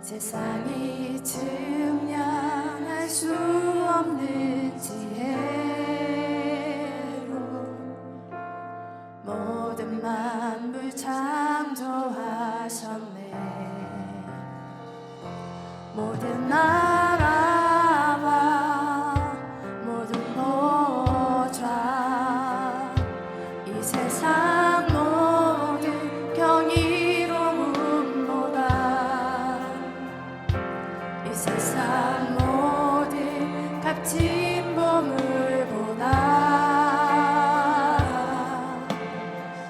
세상이 증량할 수 없는 지혜로 모든 만물 창조하셨네. 모든 나라와 모든 보좌, 이 세상 모든 경이로움보다, 이 세상 모든 값진 보물보다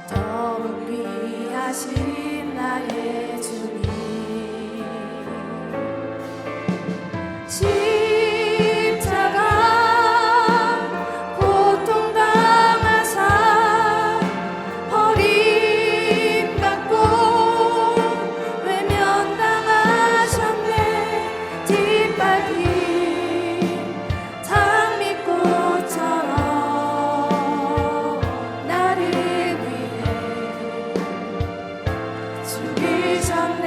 더욱 귀하신 나의 주님. 십자가 고통당하사 버림받고 외면당하셨네. 뒷밟힌 장미꽃처럼 나를 위해 죽으셨네.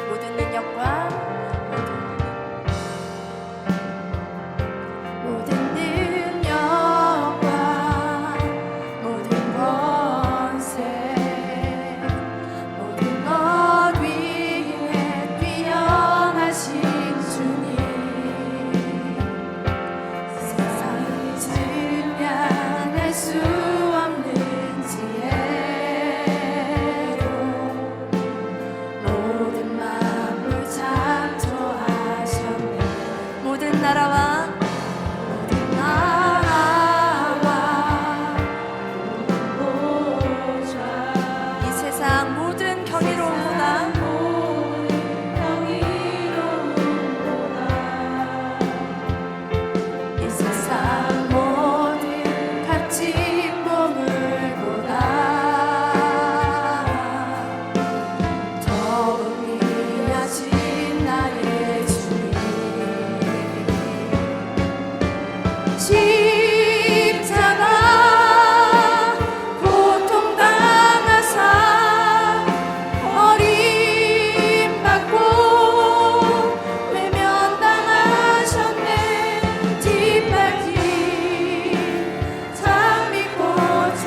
모든 능력과 모든 권세, 모든 것 위에 뛰어나신 주님. 세상이 증량할 수 없는 지혜로 모든 만물 창조하셨네. 모든 나라와 이 세상 모든 경이로움보다 이 세상 모든 값진 보물보다 더욱 귀하신 나의 주님. 십자가 고통당하사 버림받고 외면당하셨네. 뒷밟힌 장미꽃처럼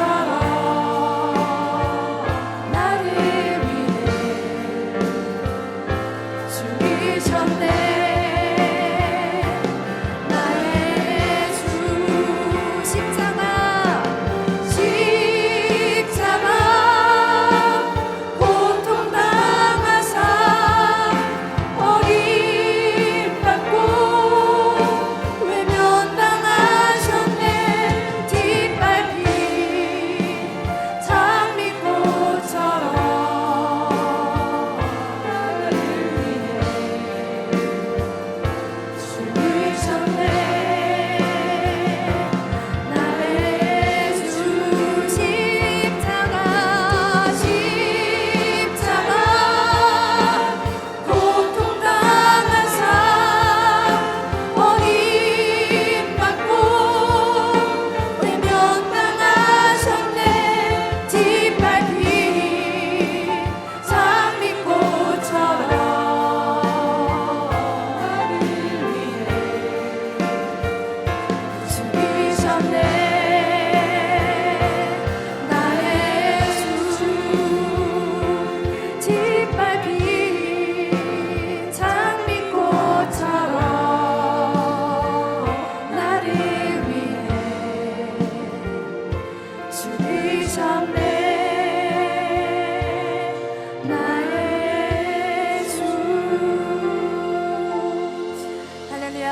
나를 위해 죽으셨네.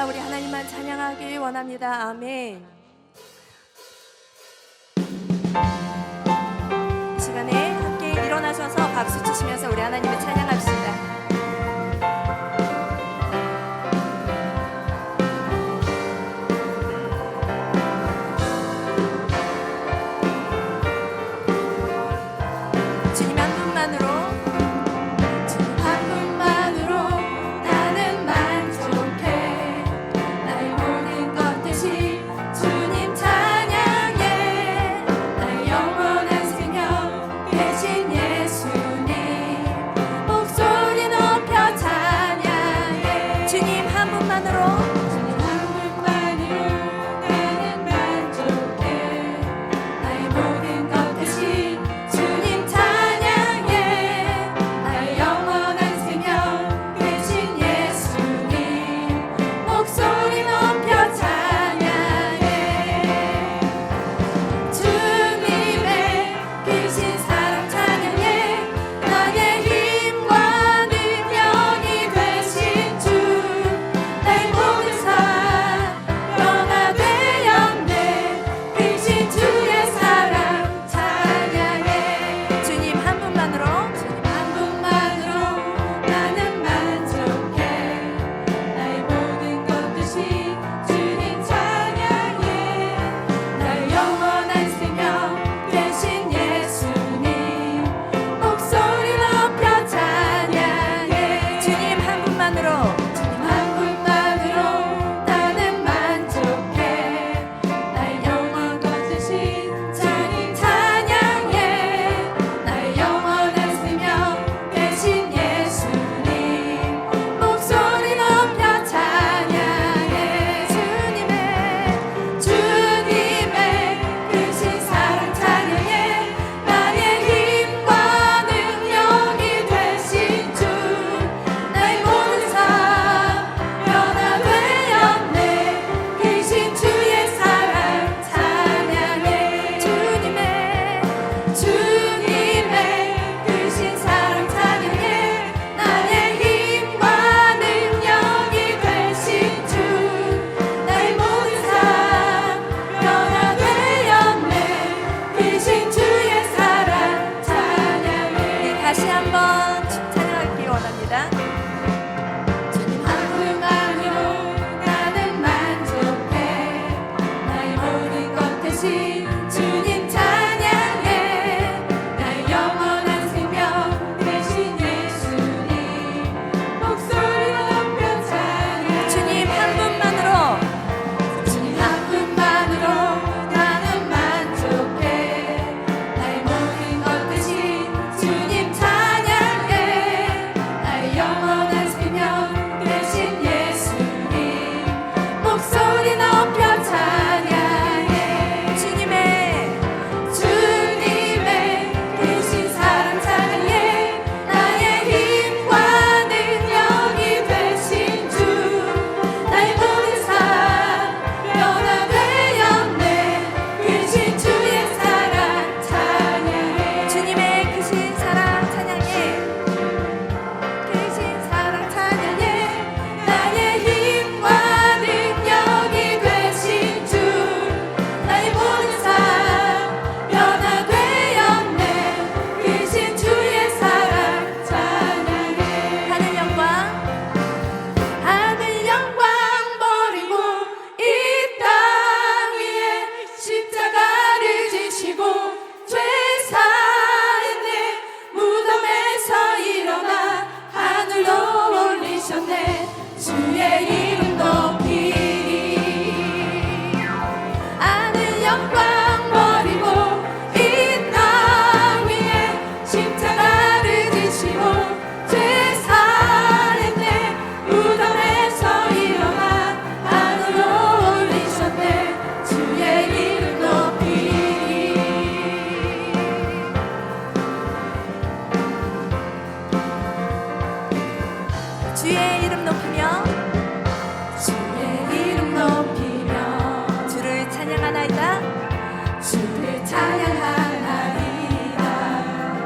우리 하나님만 찬양하길 원합니다. 아멘. 이 시간에 함께 일어나셔서 박수 치시면서 우리 하나님을 찬양합시다. 주님 한 분만으로 나는 만족해. 나의 모든 것 대신 주님 찬양해.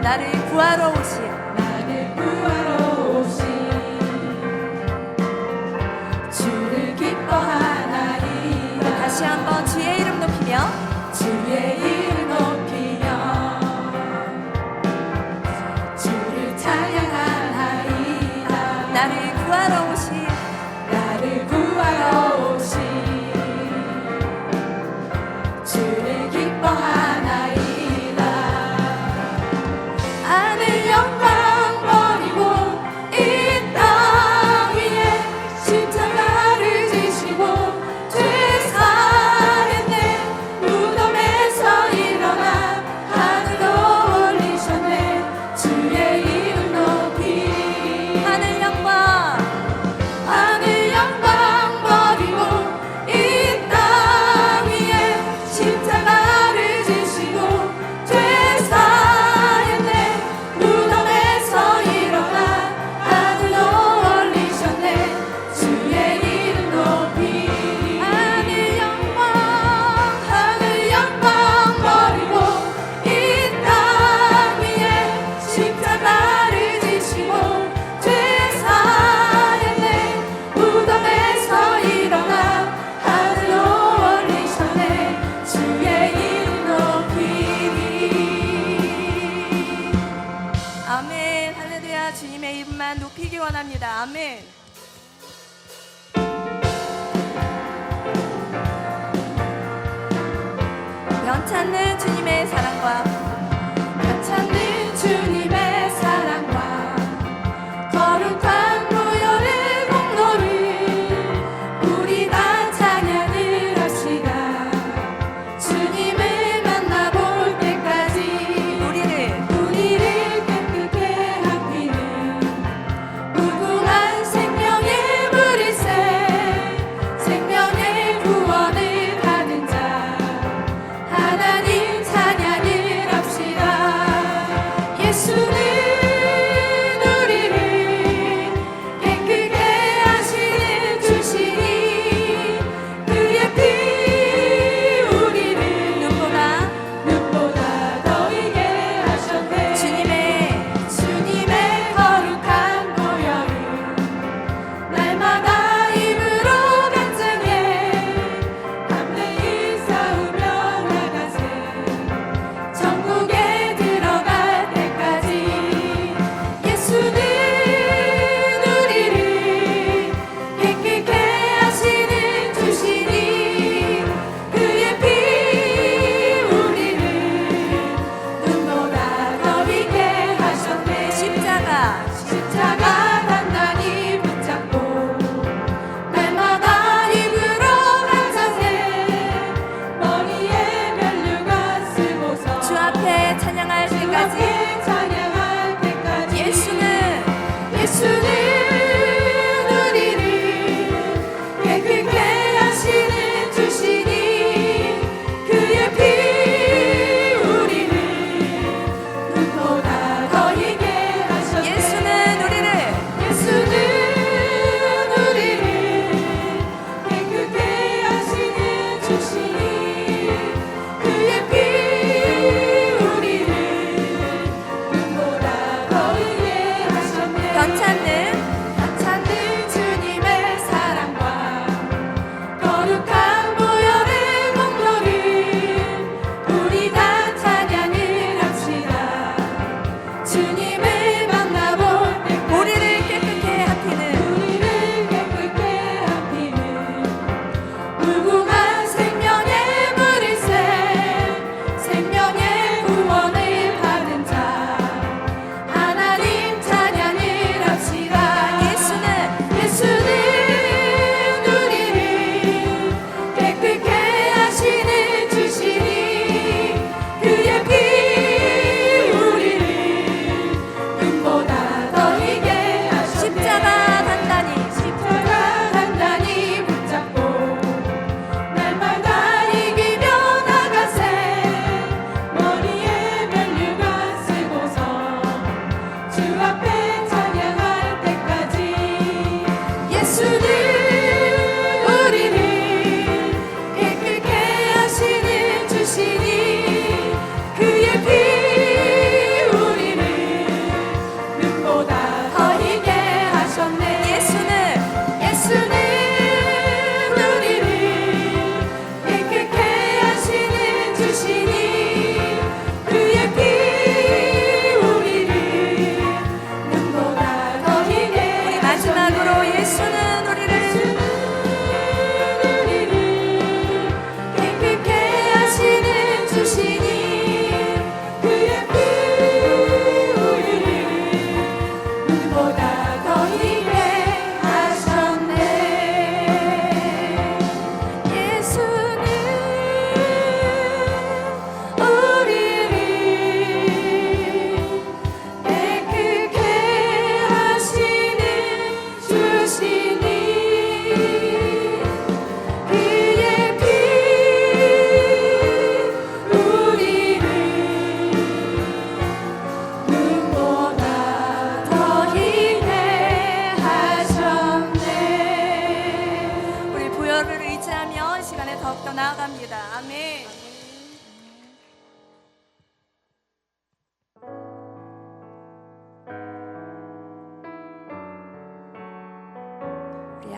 나를 구하러 오신 나를 구하러 오신 주를 기뻐하나이다. 다시 한번 주의 이름 높이며 주의 이름 높이며 주를 찬양하나이다. 나를 구하러 오신 나를 구하러 오신 주를 기뻐하나이다. 하늘 영광 버리고 이 땅 위에 십자가를 지시고 죄 사했네. 무덤에서 일어나 하늘로 올리셨네. 주의 이름 높이 하늘 영광 하늘 영광 버리고 이 땅 위에 십자가를 지시고 죄 사했네. 무덤에서 일어나 하늘로 올리셨네. 주의 이름 높이 하늘 영광 버리고 이 땅 위에 십자가를 지시고 죄 사했네. 무덤에서 일어나 하늘로 올리셨네. 주의 이름 높이리. 아멘. 할렐루야. 주님의 이름만 높이기 원합니다. 아멘. 연찮는 주님의 사랑과 찾는 주님의 사랑과 거룩한 보혈의 공로를 우리 다 찬양을 합시다. 주님을 만나볼 때까지 우리를 깨끗게 하기는 무궁한 생명의 물일새 생명의 구원을 하는 자 하나님 찬양을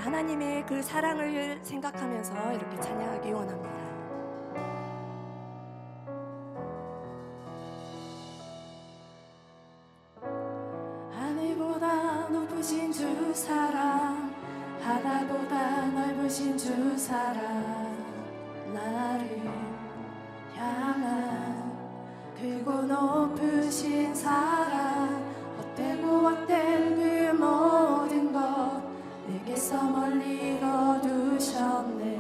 하나님의 그 사랑을 생각하면서 이렇게 찬양하기 원합니다. 하늘보다 높으신 주 사랑, 바다보다 넓으신 주 사랑, 나를 향한 크고 높으신 사랑, 헛되고 헛된 그 모든 것 내게서 멀리 거두셨네.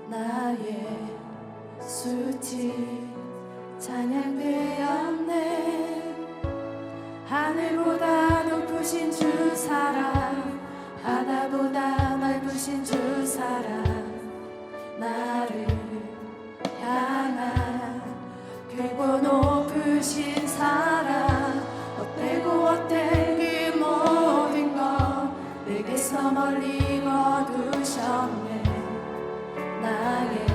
나의 수치 찬양되었네. 하늘보다 높으신 주 사랑, 바다보다 넓으신 주 사랑, 나를 향한 크고 높으신 사랑, 헛되고 헛된 그 모든 것 내게서 멀리 거두셨네. 나의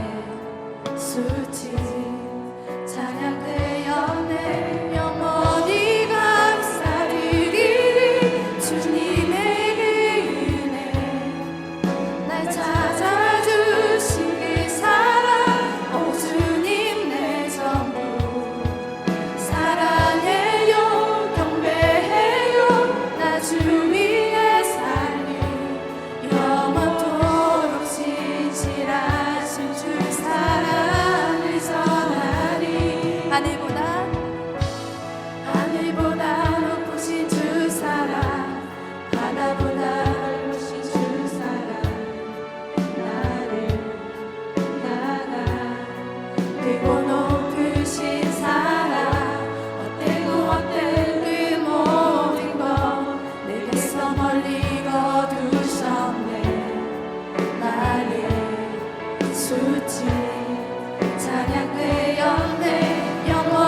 수치 찬양되었네. 영원히 감사드리리 주님의 그 은혜, 날 찾아주신 그 사랑, 오 주님 내 전부 사랑해요 경배해요. 나 주 위에 살리 영원토록 진실하신 주 사랑을 전하리. 하늘보다 높으신 주 사랑, 바다보다 넓으신 주 사랑, 나를 향한 크고 높으신 사랑, 헛되고 헛된 그 모든 것 내게서 멀리 거두셨네. 나의 수치 찬양되었네. 영원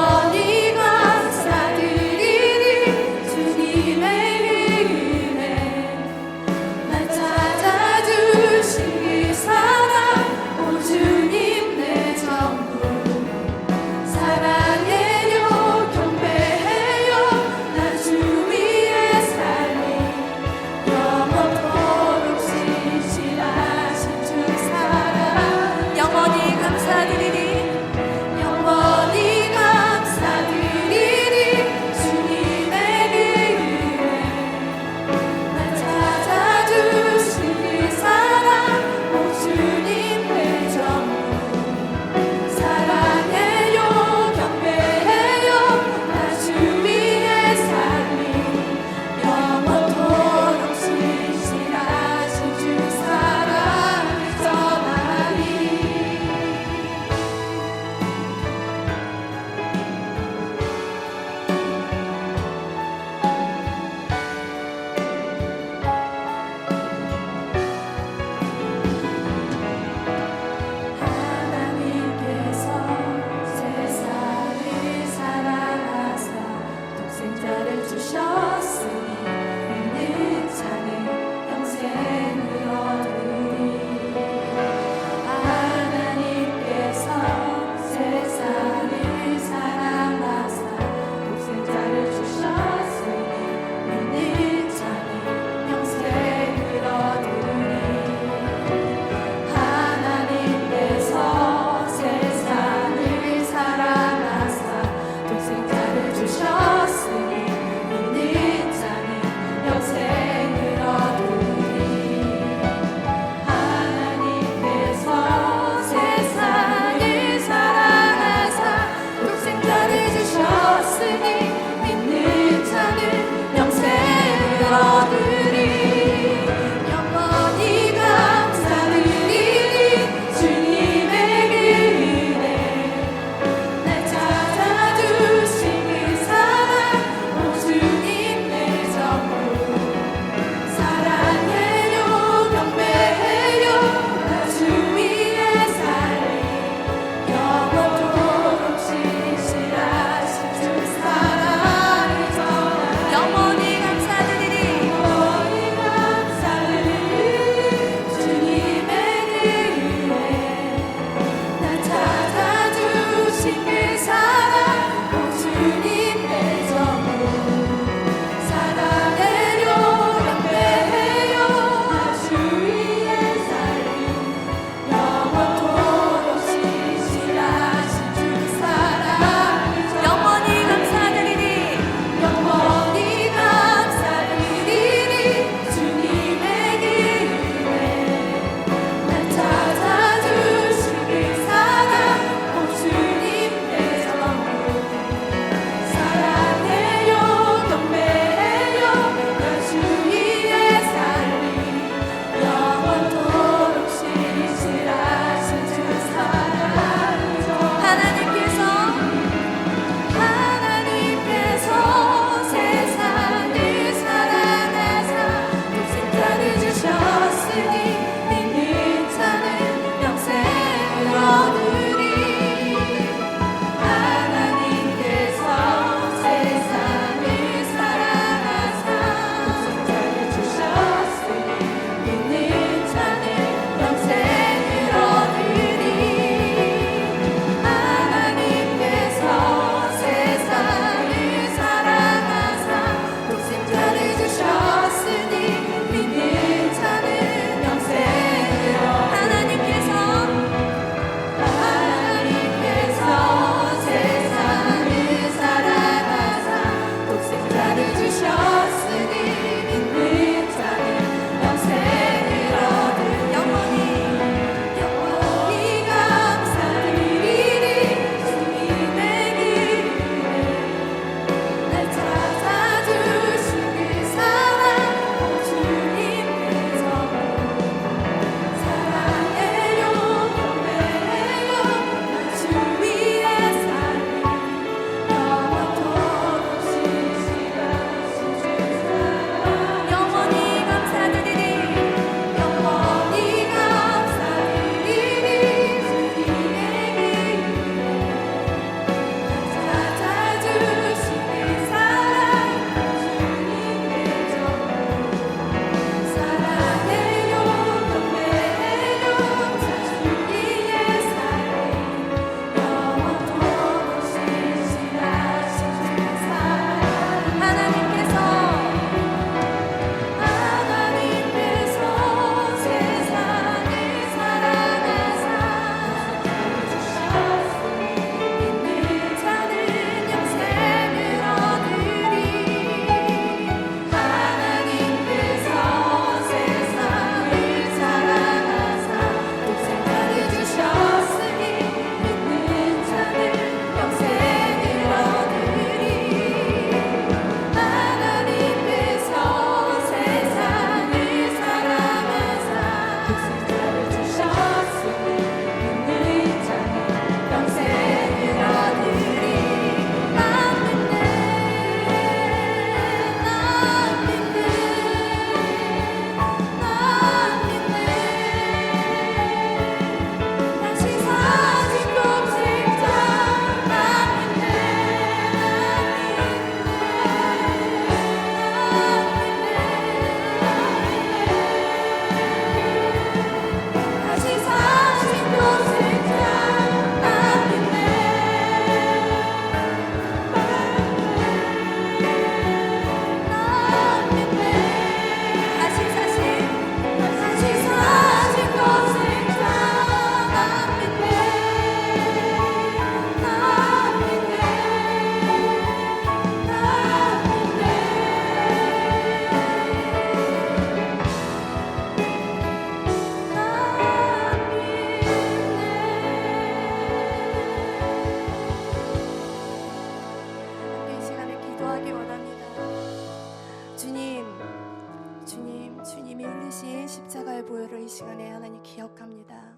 시간에 하나님 기억합니다.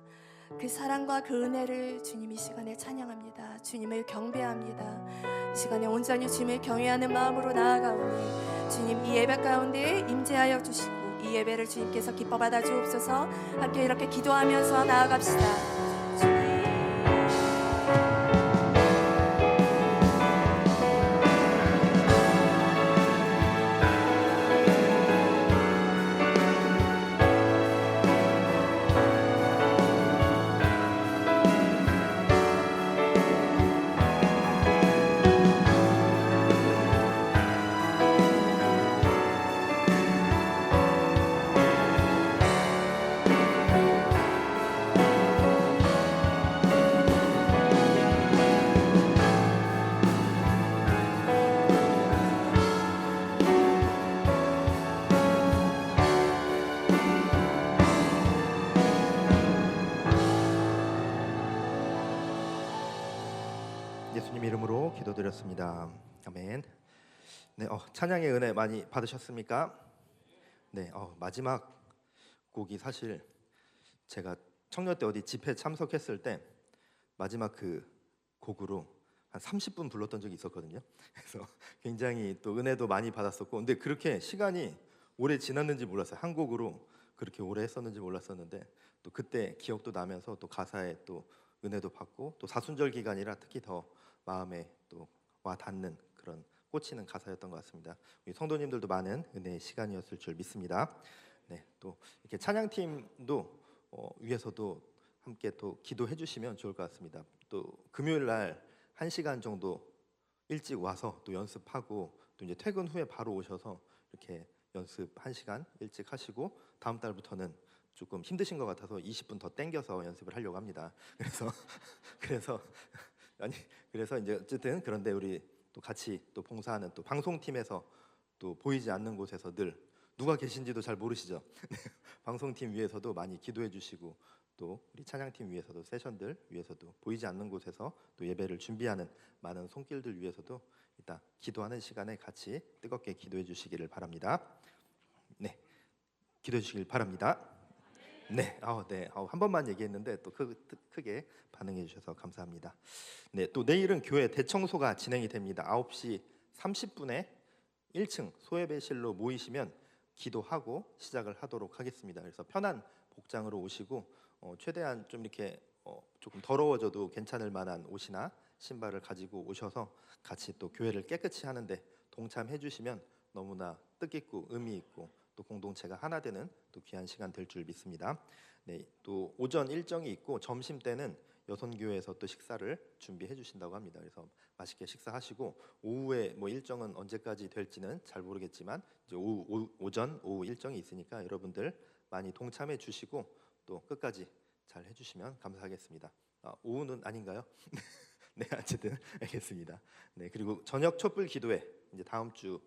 그 사랑과 그 은혜를 주님 이 시간에 찬양합니다. 주님을 경배합니다. 이 시간에 온전히 주님을 경외하는 마음으로 나아가오니 주님 이 예배 가운데 임재하여 주시고 이 예배를 주님께서 기뻐 받아 주옵소서. 함께 이렇게 기도하면서 나아갑시다. 주님. 예수님 이름으로 기도드렸습니다. 아멘. 네, 찬양의 은혜 많이 받으셨습니까? 네, 마지막 곡이 사실 제가 청년 때 어디 집회 참석했을 때 마지막 그 곡으로 한 30분 불렀던 적이 있었거든요. 그래서 굉장히 또 은혜도 많이 받았었고, 근데 그렇게 시간이 오래 지났는지 몰랐어요. 한 곡으로 그렇게 오래 했었는지 몰랐었는데 또 그때 기억도 나면서 또 가사에 또 은혜도 받고 또 사순절 기간이라 특히 더 마음에 또 와 닿는 그런 꽂히는 가사였던 것 같습니다. 우리 성도님들도 많은 은혜의 시간이었을 줄 믿습니다. 네, 또 이렇게 찬양팀도 위에서도 함께 또 기도해 주시면 좋을 것 같습니다. 또 금요일 날 1시간 정도 일찍 와서 또 연습하고 또 이제 퇴근 후에 바로 오셔서 이렇게 연습 1시간 일찍 하시고 다음 달부터는 조금 힘드신 것 같아서 20분 더 땡겨서 연습을 하려고 합니다. 그래서 이제 어쨌든 그런데 우리 또 같이 또 봉사하는 또 방송팀에서 또 보이지 않는 곳에서 늘 누가 계신지도 잘 모르시죠. 방송팀 위에서도 많이 기도해 주시고 또 우리 찬양팀 위에서도 세션들 위에서도 보이지 않는 곳에서 또 예배를 준비하는 많은 손길들 위해서도 이따 기도하는 시간에 같이 뜨겁게 기도해 주시기를 바랍니다. 네, 기도해 주시길 바랍니다. 네, 한 번만 얘기했는데 또 크게 반응해 주셔서 감사합니다. 네, 또 내일은 교회 대청소가 진행이 됩니다. 9시 30분에 1층 소예배실로 모이시면 기도하고 시작을 하도록 하겠습니다. 그래서 편한 복장으로 오시고 최대한 좀 이렇게 조금 더러워져도 괜찮을 만한 옷이나 신발을 가지고 오셔서 같이 또 교회를 깨끗이 하는데 동참해 주시면 너무나 뜻깊고 의미 있고 또 공동체가 하나 되는 또 귀한 시간 될 줄 믿습니다. 네, 또 오전 일정이 있고 점심 때는 여선교회에서 또 식사를 준비해 주신다고 합니다. 그래서 맛있게 식사하시고 오후에 뭐 일정은 언제까지 될지는 잘 모르겠지만 이제 오전 오후 일정이 있으니까 여러분들 많이 동참해 주시고 또 끝까지 잘 해주시면 감사하겠습니다. 오후는 아닌가요? 네, 어쨌든 알겠습니다. 네, 그리고 저녁 촛불 기도회 이제 다음 주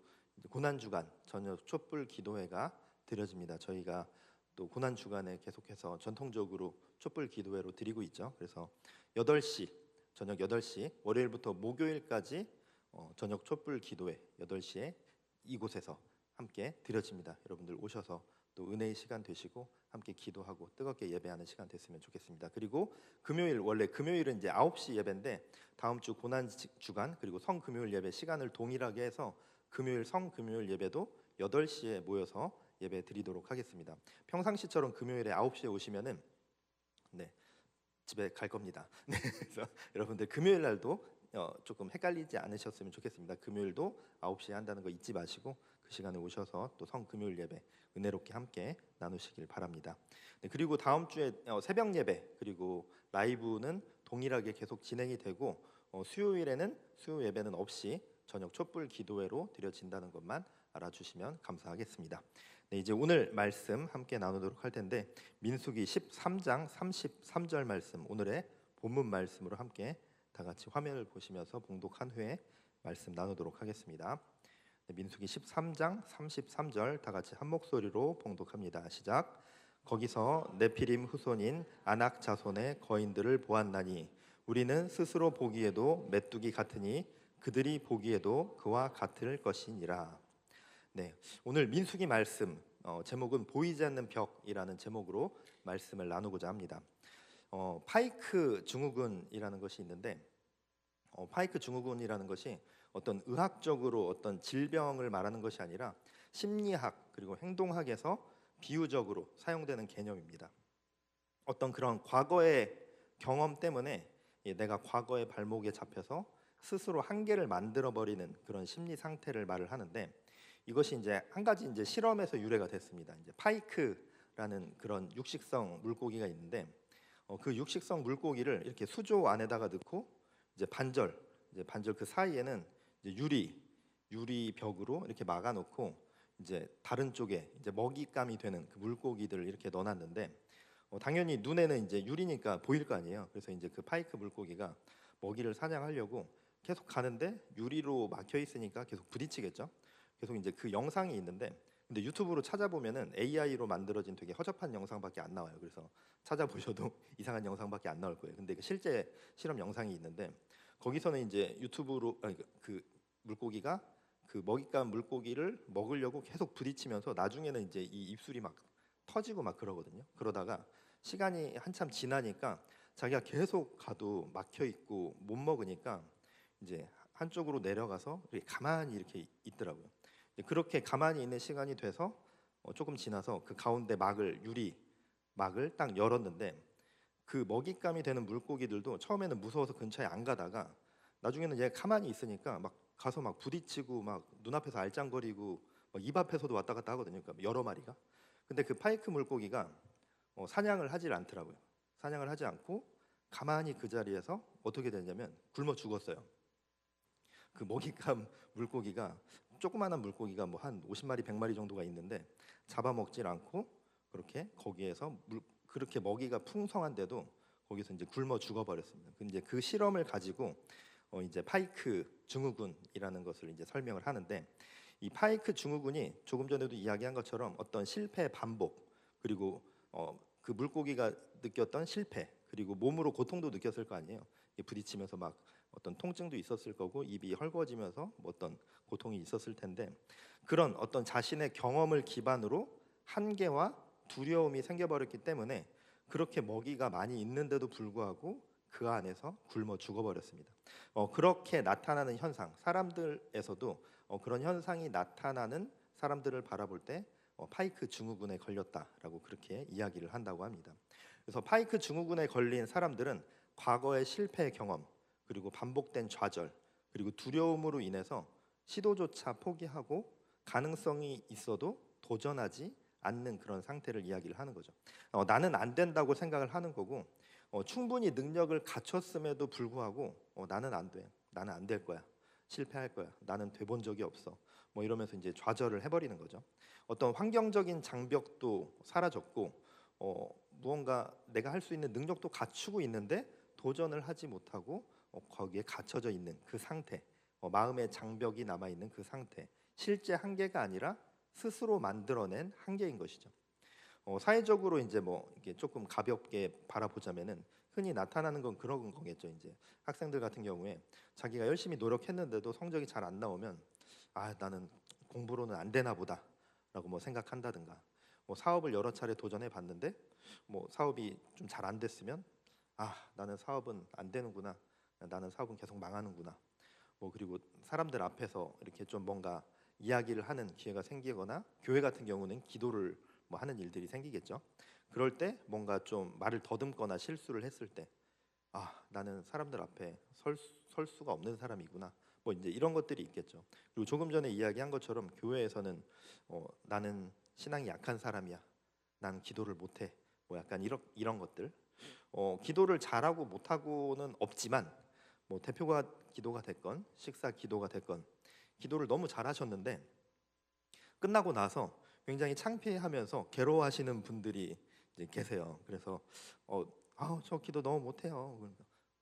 고난 주간 저녁 촛불 기도회가 드려집니다. 저희가 또 고난 주간에 계속해서 전통적으로 촛불 기도회로 드리고 있죠. 그래서 8시 저녁 8시 월요일부터 목요일까지 저녁 촛불 기도회 8시에 이곳에서 함께 드려집니다. 여러분들 오셔서 또 은혜의 시간 되시고 함께 기도하고 뜨겁게 예배하는 시간 됐으면 좋겠습니다. 그리고 금요일 원래 금요일은 이제 9시 예배인데 다음 주 고난 주간 그리고 성금요일 예배 시간을 동일하게 해서 금요일 성금요일 예배도 8시에 모여서 예배 드리도록 하겠습니다. 평상시처럼 금요일에 9시에 오시면은 네, 집에 갈 겁니다. 네, 그래서 여러분들 금요일 날도 조금 헷갈리지 않으셨으면 좋겠습니다. 금요일도 9시에 한다는 거 잊지 마시고 그 시간에 오셔서 또 성금요일 예배 은혜롭게 함께 나누시길 바랍니다. 네, 그리고 다음 주에 새벽 예배 그리고 라이브는 동일하게 계속 진행이 되고 수요일에는 수요 예배는 없이 저녁 촛불 기도회로 드려진다는 것만 알아주시면 감사하겠습니다. 네, 이제 오늘 말씀 함께 나누도록 할 텐데 민수기 13장 33절 말씀 오늘의 본문 말씀으로 함께 다 같이 화면을 보시면서 봉독한 후에 말씀 나누도록 하겠습니다. 네, 민수기 13장 33절 다 같이 한 목소리로 봉독합니다. 시작. 거기서 네피림 후손인 아낙 자손의 거인들을 보았나니 우리는 스스로 보기에도 메뚜기 같으니 그들이 보기에도 그와 같을 것이니라. 네, 오늘 민수기 말씀 제목은 보이지 않는 벽이라는 제목으로 말씀을 나누고자 합니다. 파이크 증후군이라는 것이 있는데 파이크 증후군이라는 것이 어떤 의학적으로 어떤 질병을 말하는 것이 아니라 심리학 그리고 행동학에서 비유적으로 사용되는 개념입니다. 어떤 그런 과거의 경험 때문에 내가 과거의 발목에 잡혀서 스스로 한계를 만들어 버리는 그런 심리 상태를 말을 하는데 이것이 이제 한 가지 이제 실험에서 유래가 됐습니다. 이제 파이크라는 그런 육식성 물고기가 있는데 그 육식성 물고기를 이렇게 수조 안에다가 넣고 이제 반절 그 사이에는 이제 유리 벽으로 이렇게 막아놓고 이제 다른 쪽에 이제 먹잇감이 되는 그 물고기들을 이렇게 넣어놨는데 당연히 눈에는 이제 유리니까 보일 거 아니에요. 그래서 이제 그 파이크 물고기가 먹이를 사냥하려고 계속 가는데 유리로 막혀 있으니까 계속 부딪히겠죠. 계속 이제 그 영상이 있는데 근데 유튜브로 찾아보면은 AI로 만들어진 되게 허접한 영상밖에 안 나와요. 그래서 찾아보셔도 이상한 영상밖에 안 나올 거예요. 근데 그 실제 실험 영상이 있는데 거기서는 이제 유튜브로 그 물고기가 그 먹잇감 물고기를 먹으려고 계속 부딪히면서 나중에는 이제 이 입술이 막 터지고 막 그러거든요. 그러다가 시간이 한참 지나니까 자기가 계속 가도 막혀 있고 못 먹으니까 이제 한쪽으로 내려가서 이렇게 가만히 이렇게 있더라고요. 그렇게 가만히 있는 시간이 돼서 조금 지나서 그 가운데 유리 막을 딱 열었는데 그 먹잇감이 되는 물고기들도 처음에는 무서워서 근처에 안 가다가 나중에는 얘 가만히 있으니까 막 가서 막 부딪히고 막 눈앞에서 알짱거리고 입 앞에서도 왔다 갔다 하거든요. 그러니까 여러 마리가. 근데 그 파이크 물고기가 사냥을 하질 않더라고요. 사냥을 하지 않고 가만히 그 자리에서 어떻게 되냐면 굶어 죽었어요. 그 먹잇감 물고기가 조그마한 물고기가 뭐 한 50마리, 100마리 정도가 있는데 잡아먹질 않고 그렇게 거기에서 그렇게 먹이가 풍성한데도 거기서 이제 굶어 죽어버렸습니다. 근데 그 실험을 가지고 이제 파이크 증후군이라는 것을 이제 설명을 하는데 이 파이크 증후군이 조금 전에도 이야기한 것처럼 어떤 실패 반복 그리고 그 물고기가 느꼈던 실패 그리고 몸으로 고통도 느꼈을 거 아니에요. 부딪히면서 막 어떤 통증도 있었을 거고 입이 헐거워지면서 뭐 어떤 고통이 있었을 텐데 그런 어떤 자신의 경험을 기반으로 한계와 두려움이 생겨버렸기 때문에 그렇게 먹이가 많이 있는데도 불구하고 그 안에서 굶어 죽어버렸습니다. 그렇게 나타나는 현상, 사람들에서도 그런 현상이 나타나는 사람들을 바라볼 때 파이크 증후군에 걸렸다라고 그렇게 이야기를 한다고 합니다. 그래서 파이크 증후군에 걸린 사람들은 과거의 실패 경험 그리고 반복된 좌절 그리고 두려움으로 인해서 시도조차 포기하고 가능성이 있어도 도전하지 않는 그런 상태를 이야기를 하는 거죠. 나는 안 된다고 생각을 하는 거고 충분히 능력을 갖췄음에도 불구하고 나는 안 돼, 나는 안 될 거야, 실패할 거야, 나는 돼본 적이 없어, 뭐 이러면서 이제 좌절을 해버리는 거죠. 어떤 환경적인 장벽도 사라졌고 무언가 내가 할 수 있는 능력도 갖추고 있는데 도전을 하지 못하고 거기에 갇혀져 있는 그 상태, 마음의 장벽이 남아 있는 그 상태, 실제 한계가 아니라 스스로 만들어낸 한계인 것이죠. 사회적으로 이제 뭐 이게 조금 가볍게 바라보자면은 흔히 나타나는 건 그런 거겠죠. 이제 학생들 같은 경우에 자기가 열심히 노력했는데도 성적이 잘 안 나오면 나는 공부로는 안 되나 보다라고 뭐 생각한다든가 뭐 사업을 여러 차례 도전해 봤는데 뭐 사업이 좀 잘 안 됐으면 나는 사업은 안 되는구나, 나는 사업은 계속 망하는구나, 뭐 그리고 사람들 앞에서 이렇게 좀 뭔가 이야기를 하는 기회가 생기거나 교회 같은 경우는 기도를 뭐 하는 일들이 생기겠죠. 그럴 때 뭔가 좀 말을 더듬거나 실수를 했을 때 나는 사람들 앞에 설 수가 없는 사람이구나, 뭐 이제 이런 것들이 있겠죠. 그리고 조금 전에 이야기한 것처럼 교회에서는 나는 신앙이 약한 사람이야, 난 기도를 못해, 뭐 약간 이런 것들, 기도를 잘하고 못하고는 없지만 뭐 대표가 기도가 됐건 식사 기도가 됐건 기도를 너무 잘하셨는데 끝나고 나서 굉장히 창피해하면서 괴로워하시는 분들이 이제 계세요. 그래서 저 기도 너무 못해요.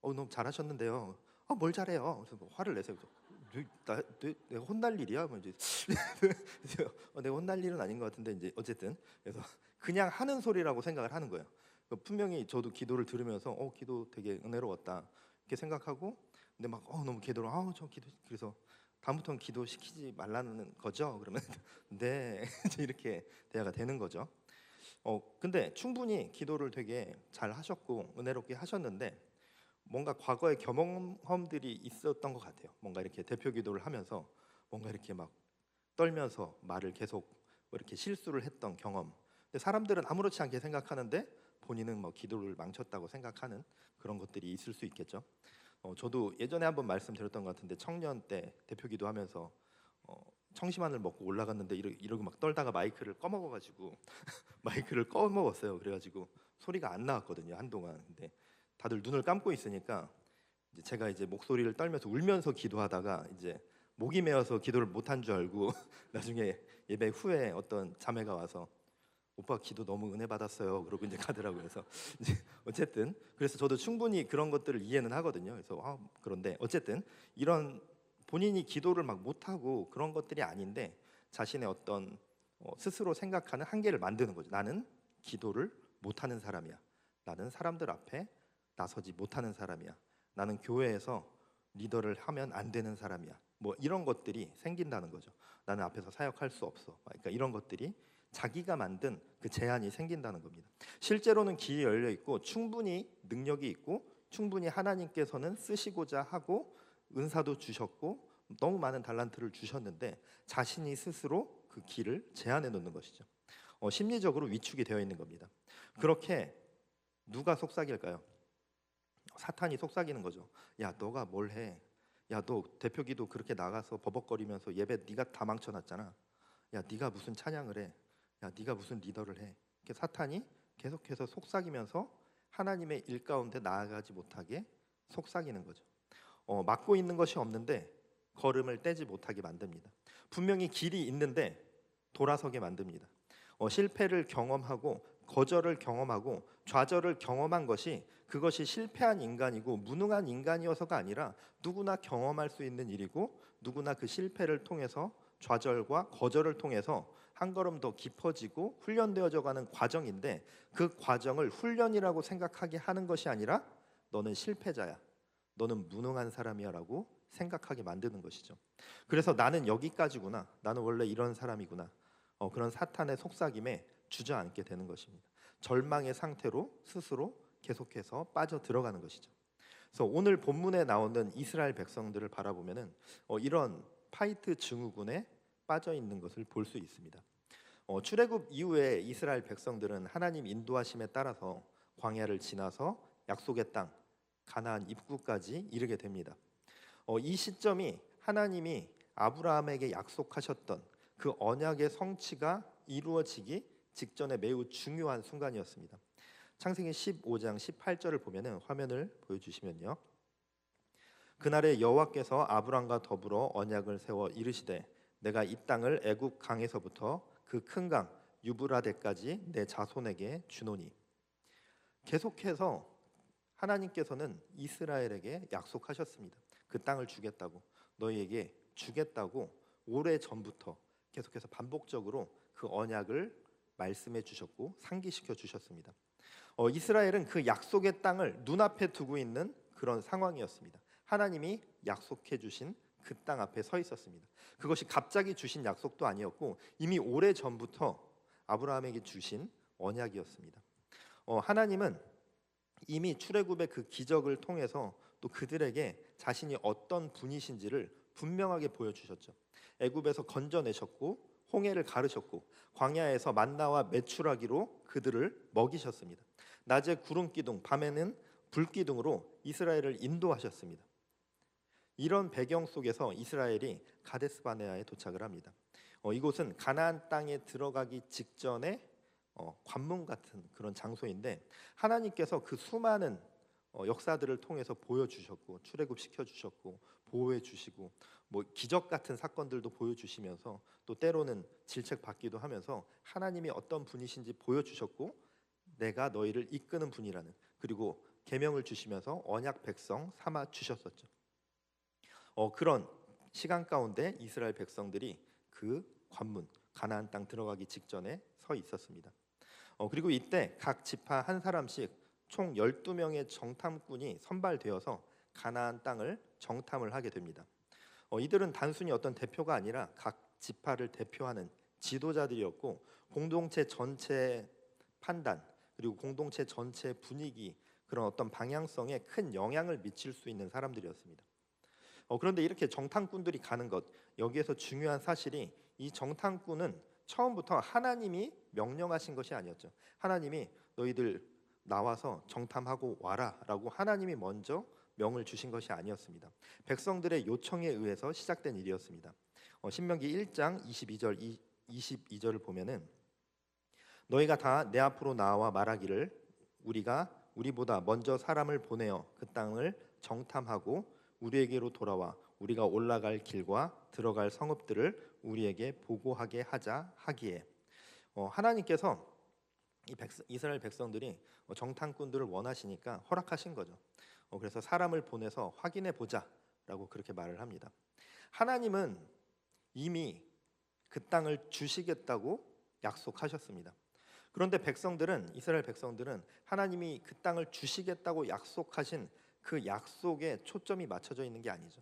너무 잘하셨는데요. 뭘 잘해요? 그래서 뭐 화를 내세요. 내가 혼날 일이야? 뭐 이제 내가 혼날 일은 아닌 것 같은데 이제 어쨌든 그래서 그냥 하는 소리라고 생각을 하는 거예요. 분명히 저도 기도를 들으면서 기도 되게 은혜로웠다 이렇게 생각하고 근데 막 너무 기도를 저 기도 그래서 다음부터는 기도 시키지 말라는 거죠. 그러면 네 이렇게 대화가 되는 거죠. 근데 충분히 기도를 되게 잘 하셨고 은혜롭게 하셨는데 뭔가 과거의 경험들이 있었던 것 같아요. 뭔가 이렇게 대표 기도를 하면서 뭔가 이렇게 막 떨면서 말을 계속 뭐 이렇게 실수를 했던 경험. 근데 사람들은 아무렇지 않게 생각하는데 본인은 뭐 기도를 망쳤다고 생각하는 그런 것들이 있을 수 있겠죠. 저도 예전에 한번 말씀드렸던 것 같은데 청년 때 대표 기도하면서 청심환을 먹고 올라갔는데 이러고 막 떨다가 마이크를 꺼먹어가지고 마이크를 꺼먹었어요. 그래가지고 소리가 안 나왔거든요 한동안. 근데 다들 눈을 감고 있으니까 제가 이제 목소리를 떨면서 울면서 기도하다가 이제 목이 메어서 기도를 못한 줄 알고 나중에 예배 후에 어떤 자매가 와서 오빠 기도 너무 은혜 받았어요. 그러고 이제 가더라고요. 그래서 이제 어쨌든 그래서 저도 충분히 그런 것들을 이해는 하거든요. 그래서 그런데 어쨌든 이런 본인이 기도를 막 못하고 그런 것들이 아닌데 자신의 어떤 스스로 생각하는 한계를 만드는 거죠. 나는 기도를 못하는 사람이야. 나는 사람들 앞에 나서지 못하는 사람이야. 나는 교회에서 리더를 하면 안 되는 사람이야. 뭐 이런 것들이 생긴다는 거죠. 나는 앞에서 사역할 수 없어. 그러니까 이런 것들이 자기가 만든 그 제한이 생긴다는 겁니다. 실제로는 길이 열려 있고 충분히 능력이 있고 충분히 하나님께서는 쓰시고자 하고 은사도 주셨고 너무 많은 달란트를 주셨는데 자신이 스스로 그 길을 제한해 놓는 것이죠. 심리적으로 위축이 되어 있는 겁니다. 그렇게 누가 속삭일까요? 사탄이 속삭이는 거죠. 야, 너가 뭘 해? 야, 너 대표기도 그렇게 나가서 버벅거리면서 예배 네가 다 망쳐놨잖아. 야, 네가 무슨 찬양을 해? 야, 네가 무슨 리더를 해? 이렇게 사탄이 계속해서 속삭이면서 하나님의 일 가운데 나아가지 못하게 속삭이는 거죠. 막고 있는 것이 없는데 걸음을 떼지 못하게 만듭니다. 분명히 길이 있는데 돌아서게 만듭니다. 실패를 경험하고 거절을 경험하고 좌절을 경험한 것이 그것이 실패한 인간이고 무능한 인간이어서가 아니라 누구나 경험할 수 있는 일이고 누구나 그 실패를 통해서 좌절과 거절을 통해서 한 걸음 더 깊어지고 훈련되어져 가는 과정인데 그 과정을 훈련이라고 생각하게 하는 것이 아니라 너는 실패자야. 너는 무능한 사람이야 라고 생각하게 만드는 것이죠. 그래서 나는 여기까지구나. 나는 원래 이런 사람이구나. 그런 사탄의 속삭임에 주저앉게 되는 것입니다. 절망의 상태로 스스로 계속해서 빠져 들어가는 것이죠. 그래서 오늘 본문에 나오는 이스라엘 백성들을 바라보면은 이런 파이트 증후군에 빠져 있는 것을 볼 수 있습니다. 출애굽 이후에 이스라엘 백성들은 하나님 인도하심에 따라서 광야를 지나서 약속의 땅 가나안 입구까지 이르게 됩니다. 이 시점이 하나님이 아브라함에게 약속하셨던 그 언약의 성취가 이루어지기 직전에 매우 중요한 순간이었습니다. 창세기 15장 18절을 보면은 화면을 보여주시면요. 그날에 여호와께서 아브람과 더불어 언약을 세워 이르시되 내가 이 땅을 애굽 강에서부터 그 큰 강 유브라데까지 내 자손에게 주노니. 계속해서 하나님께서는 이스라엘에게 약속하셨습니다. 그 땅을 주겠다고, 너희에게 주겠다고 오래 전부터 계속해서 반복적으로 그 언약을 말씀해 주셨고 상기시켜 주셨습니다. 이스라엘은 그 약속의 땅을 눈앞에 두고 있는 그런 상황이었습니다. 하나님이 약속해 주신 그 땅 앞에 서 있었습니다. 그것이 갑자기 주신 약속도 아니었고 이미 오래 전부터 아브라함에게 주신 언약이었습니다. 하나님은 이미 출애굽의 그 기적을 통해서 또 그들에게 자신이 어떤 분이신지를 분명하게 보여주셨죠. 애굽에서 건져내셨고 홍해를 가르셨고 광야에서 만나와 메추라기로 그들을 먹이셨습니다. 낮에 구름 기둥, 밤에는 불 기둥으로 이스라엘을 인도하셨습니다. 이런 배경 속에서 이스라엘이 가데스 바네아에 도착을 합니다. 이곳은 가나안 땅에 들어가기 직전에 관문 같은 그런 장소인데 하나님께서 그 수많은 역사들을 통해서 보여주셨고 출애굽시켜 주셨고 보호해 주시고 뭐 기적 같은 사건들도 보여주시면서 또 때로는 질책받기도 하면서 하나님이 어떤 분이신지 보여주셨고 내가 너희를 이끄는 분이라는, 그리고 계명을 주시면서 언약 백성 삼아 주셨었죠. 그런 시간 가운데 이스라엘 백성들이 그 관문 가나안 땅 들어가기 직전에 서 있었습니다. 그리고 이때 각 지파 한 사람씩 총 12명의 정탐꾼이 선발되어서 가나안 땅을 정탐을 하게 됩니다. 이들은 단순히 어떤 대표가 아니라 각 지파를 대표하는 지도자들이었고 공동체 전체에 판단, 그리고 공동체 전체 분위기, 그런 어떤 방향성에 큰 영향을 미칠 수 있는 사람들이었습니다. 그런데 이렇게 정탐꾼들이 가는 것, 여기에서 중요한 사실이 이 정탐꾼은 처음부터 하나님이 명령하신 것이 아니었죠. 하나님이 너희들 나와서 정탐하고 와라라고 하나님이 먼저 명을 주신 것이 아니었습니다. 백성들의 요청에 의해서 시작된 일이었습니다. 신명기 1장 22절을 보면은 너희가 다 내 앞으로 나와 말하기를 우리가 우리보다 먼저 사람을 보내어 그 땅을 정탐하고 우리에게로 돌아와 우리가 올라갈 길과 들어갈 성읍들을 우리에게 보고하게 하자 하기에 하나님께서 이스라엘 백성들이 정탐꾼들을 원하시니까 허락하신 거죠. 그래서 사람을 보내서 확인해 보자라고 그렇게 말을 합니다. 하나님은 이미 그 땅을 주시겠다고 약속하셨습니다. 그런데 이스라엘 백성들은 하나님이 그 땅을 주시겠다고 약속하신 그 약속에 초점이 맞춰져 있는 게 아니죠.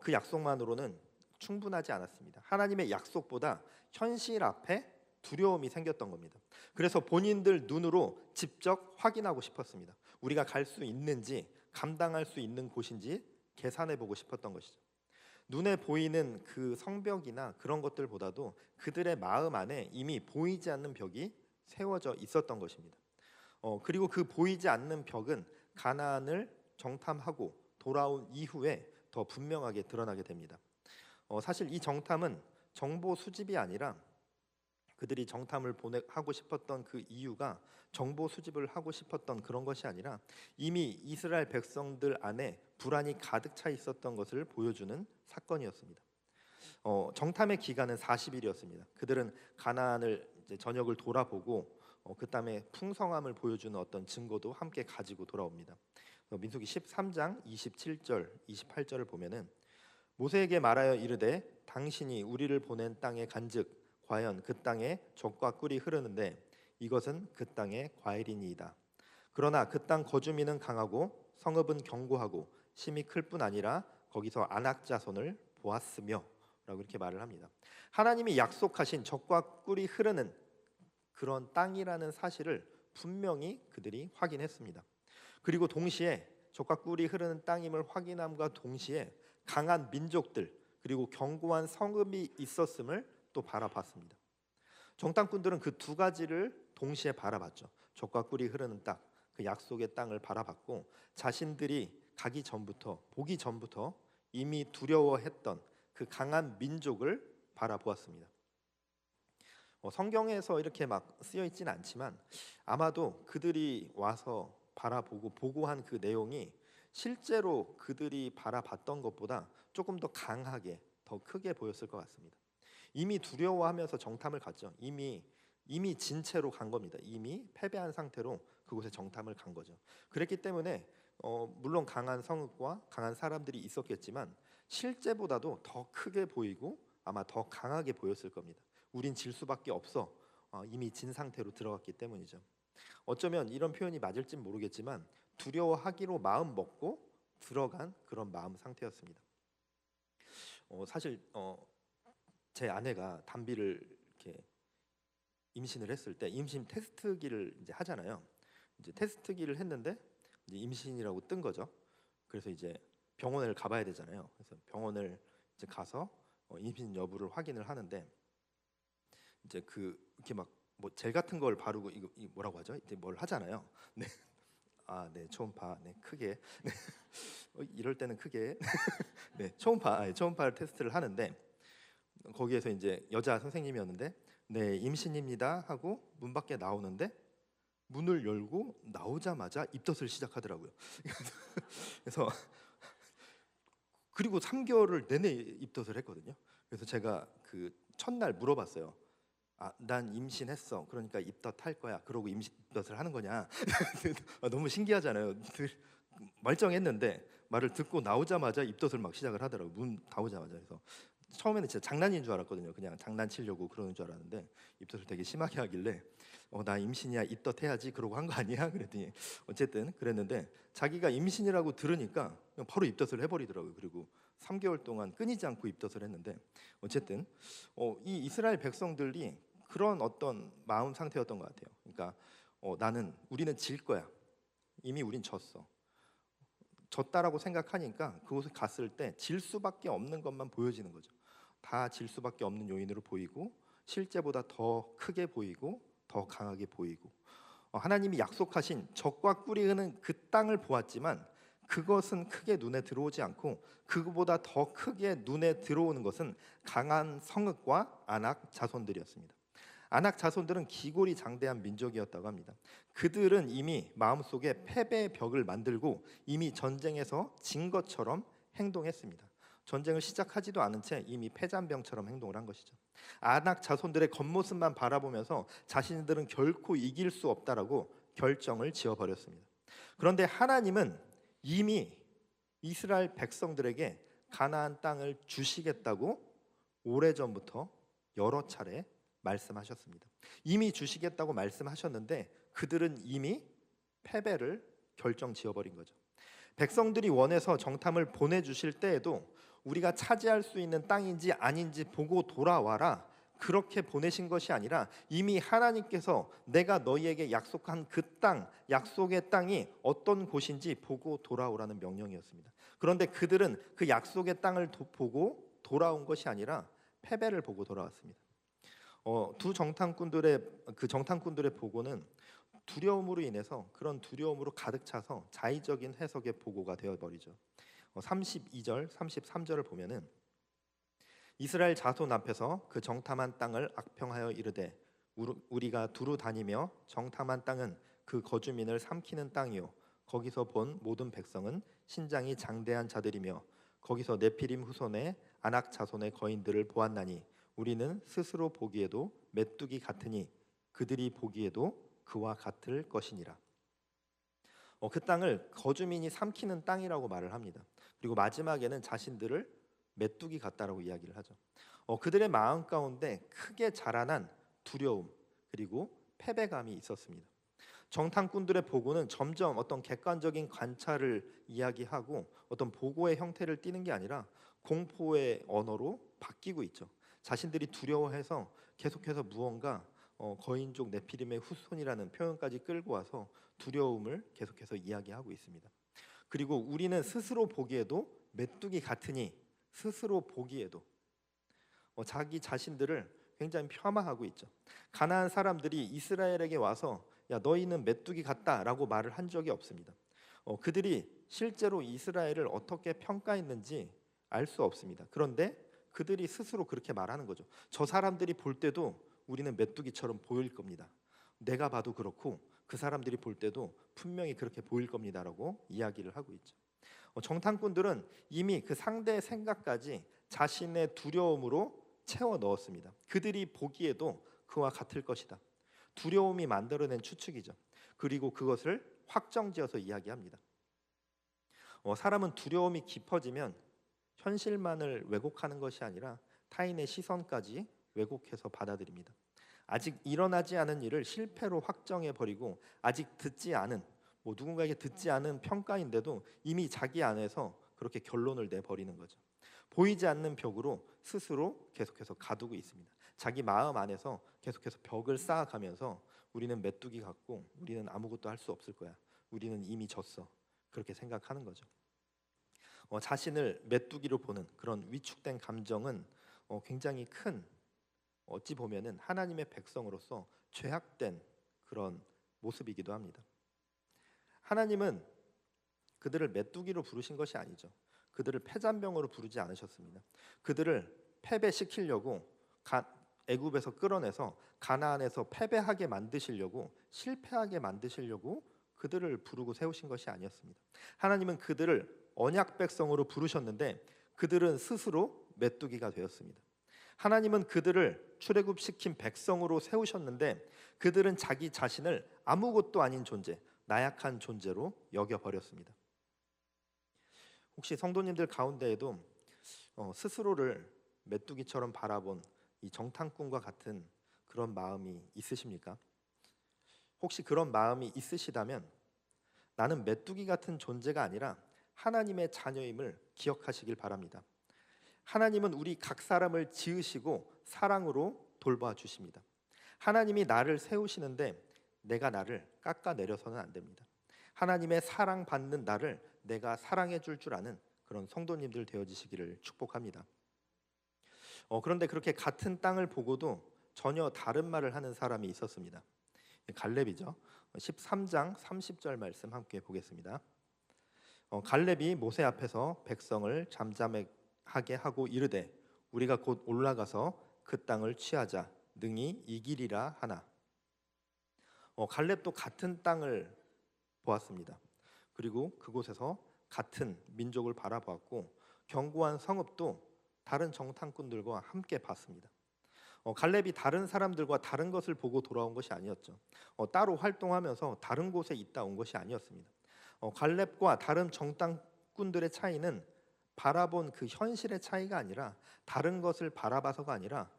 그 약속만으로는 충분하지 않았습니다. 하나님의 약속보다 현실 앞에 두려움이 생겼던 겁니다. 그래서 본인들 눈으로 직접 확인하고 싶었습니다. 우리가 갈 수 있는지, 감당할 수 있는 곳인지 계산해 보고 싶었던 것이죠. 눈에 보이는 그 성벽이나 그런 것들보다도 그들의 마음 안에 이미 보이지 않는 벽이 세워져 있었던 것입니다. 그리고 그 보이지 않는 벽은 가나안을 정탐하고 돌아온 이후에 더 분명하게 드러나게 됩니다. 사실 이 정탐은 정보 수집이 아니라 그들이 정탐을 하고 싶었던 그 이유가 정보 수집을 하고 싶었던 그런 것이 아니라 이미 이스라엘 백성들 안에 불안이 가득 차 있었던 것을 보여주는 사건이었습니다. 정탐의 기간은 40일이었습니다. 그들은 가나안을 이제 전역을 돌아보고 그 다음에 풍성함을 보여주는 어떤 증거도 함께 가지고 돌아옵니다. 민수기 13장 27절, 28절을 보면은 모세에게 말하여 이르되 당신이 우리를 보낸 땅에 간즉 과연 그 땅에 젖과 꿀이 흐르는데 이것은 그 땅의 과일이니이다. 그러나 그 땅 거주민은 강하고 성읍은 견고하고 심이 클 뿐 아니라 거기서 안악 자손을 보았으며 라고 이렇게 말을 합니다. 하나님이 약속하신 젖과 꿀이 흐르는 그런 땅이라는 사실을 분명히 그들이 확인했습니다. 그리고 동시에 젖과 꿀이 흐르는 땅임을 확인함과 동시에 강한 민족들 그리고 견고한 성읍이 있었음을 또 바라봤습니다. 정탐꾼들은 그 두 가지를 동시에 바라봤죠. 젖과 꿀이 흐르는 땅, 그 약속의 땅을 바라봤고 자신들이 보기 전부터 이미 두려워했던 그 강한 민족을 바라보았습니다. 성경에서 이렇게 막 쓰여 있지는 않지만 아마도 그들이 와서 바라보고 보고한 그 내용이 실제로 그들이 바라봤던 것보다 조금 더 강하게 더 크게 보였을 것 같습니다. 이미 두려워하면서 정탐을 갔죠. 이미 진 채로 간 겁니다. 이미 패배한 상태로 그곳에 정탐을 간 거죠. 그랬기 때문에 물론 강한 성읍과 강한 사람들이 있었겠지만 실제보다도 더 크게 보이고 아마 더 강하게 보였을 겁니다. 우린 질 수밖에 없어. 이미 진 상태로 들어갔기 때문이죠. 어쩌면 이런 표현이 맞을진 모르겠지만 두려워하기로 마음 먹고 들어간 그런 마음 상태였습니다. 사실 제 아내가 단비를 이렇게 임신을 했을 때 임신 테스트기를 이제 하잖아요. 이제 테스트기를 했는데 이제 임신이라고 뜬 거죠. 그래서 이제 병원을 가봐야 되잖아요. 그래서 병원을 이제 가서 임신 여부를 확인을 하는데 이제 이렇게 막 뭐 젤 같은 걸 바르고 이거 뭐라고 하죠? 이제 뭘 하잖아요. 네. 네, 초음파. 네, 크게. 네. 이럴 때는 크게. 네, 초음파 테스트를 하는데 거기에서 이제 여자 선생님이었는데 네, 임신입니다 하고 문 밖에 나오는데 문을 열고 나오자마자 입덧을 시작하더라고요. 그래서 그리고 3개월을 내내 입덧을 했거든요. 그래서 제가 그 첫날 물어봤어요. 난 임신했어. 그러니까 입덧할 거야. 그러고 입덧을 하는 거냐? 너무 신기하잖아요. 멀쩡했는데 말을 듣고 나오자마자 입덧을 막 시작을 하더라고요. 문 나오자마자. 그래서 처음에는 진짜 장난인 줄 알았거든요. 그냥 장난치려고 그러는 줄 알았는데 입덧을 되게 심하게 하길래 나 임신이야, 입덧해야지 그러고 한 거 아니야? 그랬더니 어쨌든 그랬는데 자기가 임신이라고 들으니까 그냥 바로 입덧을 해버리더라고요. 그리고 3개월 동안 끊이지 않고 입덧을 했는데 어쨌든 이 이스라엘 백성들이 그런 어떤 마음 상태였던 것 같아요. 그러니까 우리는 질 거야. 이미 우린 졌어. 졌다라고 생각하니까 그곳에 갔을 때 질 수밖에 없는 것만 보여지는 거죠. 다 질 수밖에 없는 요인으로 보이고 실제보다 더 크게 보이고 더 강하게 보이고 하나님이 약속하신 적과 꿀이 흐는 그 땅을 보았지만 그것은 크게 눈에 들어오지 않고 그보다 더 크게 눈에 들어오는 것은 강한 성읍과 아낙 자손들이었습니다. 아낙 자손들은 기골이 장대한 민족이었다고 합니다. 그들은 이미 마음속에 패배의 벽을 만들고 이미 전쟁에서 진 것처럼 행동했습니다. 전쟁을 시작하지도 않은 채 이미 패잔병처럼 행동을 한 것이죠. 아낙 자손들의 겉모습만 바라보면서 자신들은 결코 이길 수 없다라고 결정을 지어버렸습니다. 그런데 하나님은 이미 이스라엘 백성들에게 가나안 땅을 주시겠다고 오래전부터 여러 차례 말씀하셨습니다. 이미 주시겠다고 말씀하셨는데 그들은 이미 패배를 결정 지어버린 거죠. 백성들이 원해서 정탐을 보내주실 때에도 우리가 차지할 수 있는 땅인지 아닌지 보고 돌아와라, 그렇게 보내신 것이 아니라 이미 하나님께서 내가 너희에게 약속한 그 땅, 약속의 땅이 어떤 곳인지 보고 돌아오라는 명령이었습니다. 그런데 그들은 그 약속의 땅을 보고 돌아온 것이 아니라 패배를 보고 돌아왔습니다. 정탐꾼들의 보고는 두려움으로 인해서 그런 두려움으로 가득 차서 자의적인 해석의 보고가 되어버리죠. 32절, 33절을 보면은 이스라엘 자손 앞에서 그 정탐한 땅을 악평하여 이르되 우리가 두루 다니며 정탐한 땅은 그 거주민을 삼키는 땅이요 거기서 본 모든 백성은 신장이 장대한 자들이며 거기서 네피림 후손의 아낙 자손의 거인들을 보았나니 우리는 스스로 보기에도 메뚜기 같으니 그들이 보기에도 그와 같을 것이니라. 그 땅을 거주민이 삼키는 땅이라고 말을 합니다. 그리고 마지막에는 자신들을 메뚜기 같다라고 이야기를 하죠. 그들의 마음 가운데 크게 자라난 두려움 그리고 패배감이 있었습니다. 정탐꾼들의 보고는 점점 어떤 객관적인 관찰을 이야기하고 어떤 보고의 형태를 띠는 게 아니라 공포의 언어로 바뀌고 있죠. 자신들이 두려워해서 계속해서 무언가 거인족 네피림의 후손이라는 표현까지 끌고 와서 두려움을 계속해서 이야기하고 있습니다. 그리고 우리는 스스로 보기에도 메뚜기 같으니 스스로 보기에도 자기 자신들을 굉장히 폄하하고 있죠. 가나안 사람들이 이스라엘에게 와서 야 너희는 메뚜기 같다라고 말을 한 적이 없습니다. 그들이 실제로 이스라엘을 어떻게 평가했는지 알 수 없습니다. 그런데 그들이 스스로 그렇게 말하는 거죠. 저 사람들이 볼 때도 우리는 메뚜기처럼 보일 겁니다. 내가 봐도 그렇고 그 사람들이 볼 때도 분명히 그렇게 보일 겁니다라고 이야기를 하고 있죠. 정탐꾼들은 이미 그 상대의 생각까지 자신의 두려움으로 채워 넣었습니다. 그들이 보기에도 그와 같을 것이다. 두려움이 만들어낸 추측이죠. 그리고 그것을 확정지어서 이야기합니다. 사람은 두려움이 깊어지면 현실만을 왜곡하는 것이 아니라 타인의 시선까지 왜곡해서 받아들입니다. 아직 일어나지 않은 일을 실패로 확정해 버리고 아직 듣지 않은 누군가에게 듣지 않은 평가인데도 이미 자기 안에서 그렇게 결론을 내버리는 거죠. 보이지 않는 벽으로 스스로 계속해서 가두고 있습니다. 자기 마음 안에서 계속해서 벽을 쌓아가면서 우리는 메뚜기 같고 우리는 아무것도 할 수 없을 거야. 우리는 이미 졌어. 그렇게 생각하는 거죠. 자신을 메뚜기로 보는 그런 위축된 감정은 굉장히 큰 어찌 보면은 하나님의 백성으로서 죄악된 그런 모습이기도 합니다. 하나님은 그들을 메뚜기로 부르신 것이 아니죠. 그들을 패잔병으로 부르지 않으셨습니다. 그들을 패배시키려고 애굽에서 끌어내서 가나안에서 패배하게 만드시려고 실패하게 만드시려고 그들을 부르고 세우신 것이 아니었습니다. 하나님은 그들을 언약 백성으로 부르셨는데 그들은 스스로 메뚜기가 되었습니다. 하나님은 그들을 출애굽시킨 백성으로 세우셨는데 그들은 자기 자신을 아무것도 아닌 존재, 나약한 존재로 여겨버렸습니다. 혹시 성도님들 가운데에도 스스로를 메뚜기처럼 바라본 이 정탐꾼과 같은 그런 마음이 있으십니까? 혹시 그런 마음이 있으시다면 나는 메뚜기 같은 존재가 아니라 하나님의 자녀임을 기억하시길 바랍니다. 하나님은 우리 각 사람을 지으시고 사랑으로 돌봐 주십니다. 하나님이 나를 세우시는데 내가 나를 깎아내려서는 안 됩니다. 하나님의 사랑받는 나를 내가 사랑해 줄 아는 그런 성도님들 되어지시기를 축복합니다. 그런데 그렇게 같은 땅을 보고도 전혀 다른 말을 하는 사람이 있었습니다. 갈렙이죠. 13장 30절 말씀 함께 보겠습니다. 갈렙이 모세 앞에서 백성을 잠잠하게 하고 이르되 우리가 곧 올라가서 그 땅을 취하자 능히 이기리라 하나. 갈렙도 같은 땅을 보았습니다. 그리고 그곳에서 같은 민족을 바라보았고 견고한 성읍도 다른 정탐꾼들과 함께 봤습니다. 갈렙이 다른 사람들과 다른 것을 보고 돌아온 것이 아니었죠. 따로 활동하면서 다른 곳에 있다 온 것이 아니었습니다. 갈렙과 다른 정탐꾼들의 차이는 바라본 그 현실의 차이가 아니라 다른 것을 바라봐서가 아니라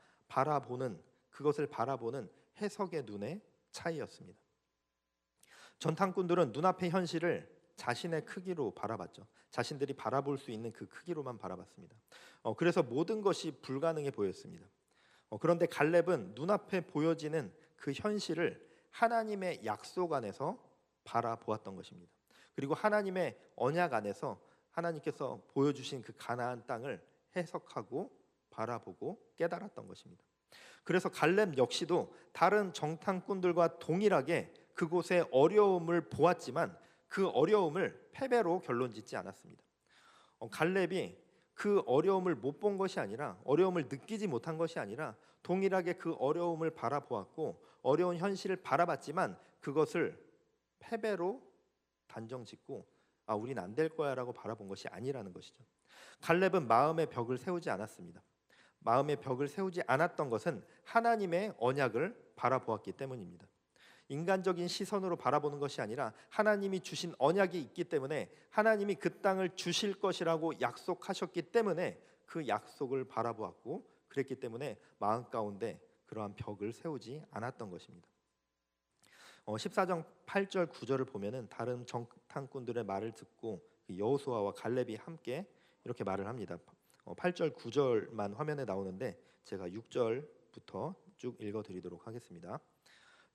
그것을 바라보는 해석의 눈의 차이였습니다. 전탐꾼들은 눈앞의 현실을 자신의 크기로 바라봤죠. 자신들이 바라볼 수 있는 그 크기로만 바라봤습니다. 그래서 모든 것이 불가능해 보였습니다. 그런데 갈렙은 눈앞에 보여지는 그 현실을 하나님의 약속 안에서 바라보았던 것입니다. 그리고 하나님의 언약 안에서 하나님께서 보여주신 그 가나안 땅을 해석하고 바라보고 깨달았던 것입니다. 그래서 갈렙 역시도 다른 정탐꾼들과 동일하게 그곳의 어려움을 보았지만 그 어려움을 패배로 결론짓지 않았습니다. 갈렙이 그 어려움을 못 본 것이 아니라 어려움을 느끼지 못한 것이 아니라 동일하게 그 어려움을 바라보았고 어려운 현실을 바라봤지만 그것을 패배로 단정짓고 우린 안 될 거야 라고 바라본 것이 아니라는 것이죠. 갈렙은 마음의 벽을 세우지 않았습니다. 마음의 벽을 세우지 않았던 것은 하나님의 언약을 바라보았기 때문입니다. 인간적인 시선으로 바라보는 것이 아니라 하나님이 주신 언약이 있기 때문에 하나님이 그 땅을 주실 것이라고 약속하셨기 때문에 그 약속을 바라보았고 그랬기 때문에 마음 가운데 그러한 벽을 세우지 않았던 것입니다. 14장 8절 9절을 보면은 다른 정탐꾼들의 말을 듣고 여호수아와 갈렙이 함께 이렇게 말을 합니다. 8절 9절만 화면에 나오는데 제가 6절부터 쭉 읽어드리도록 하겠습니다.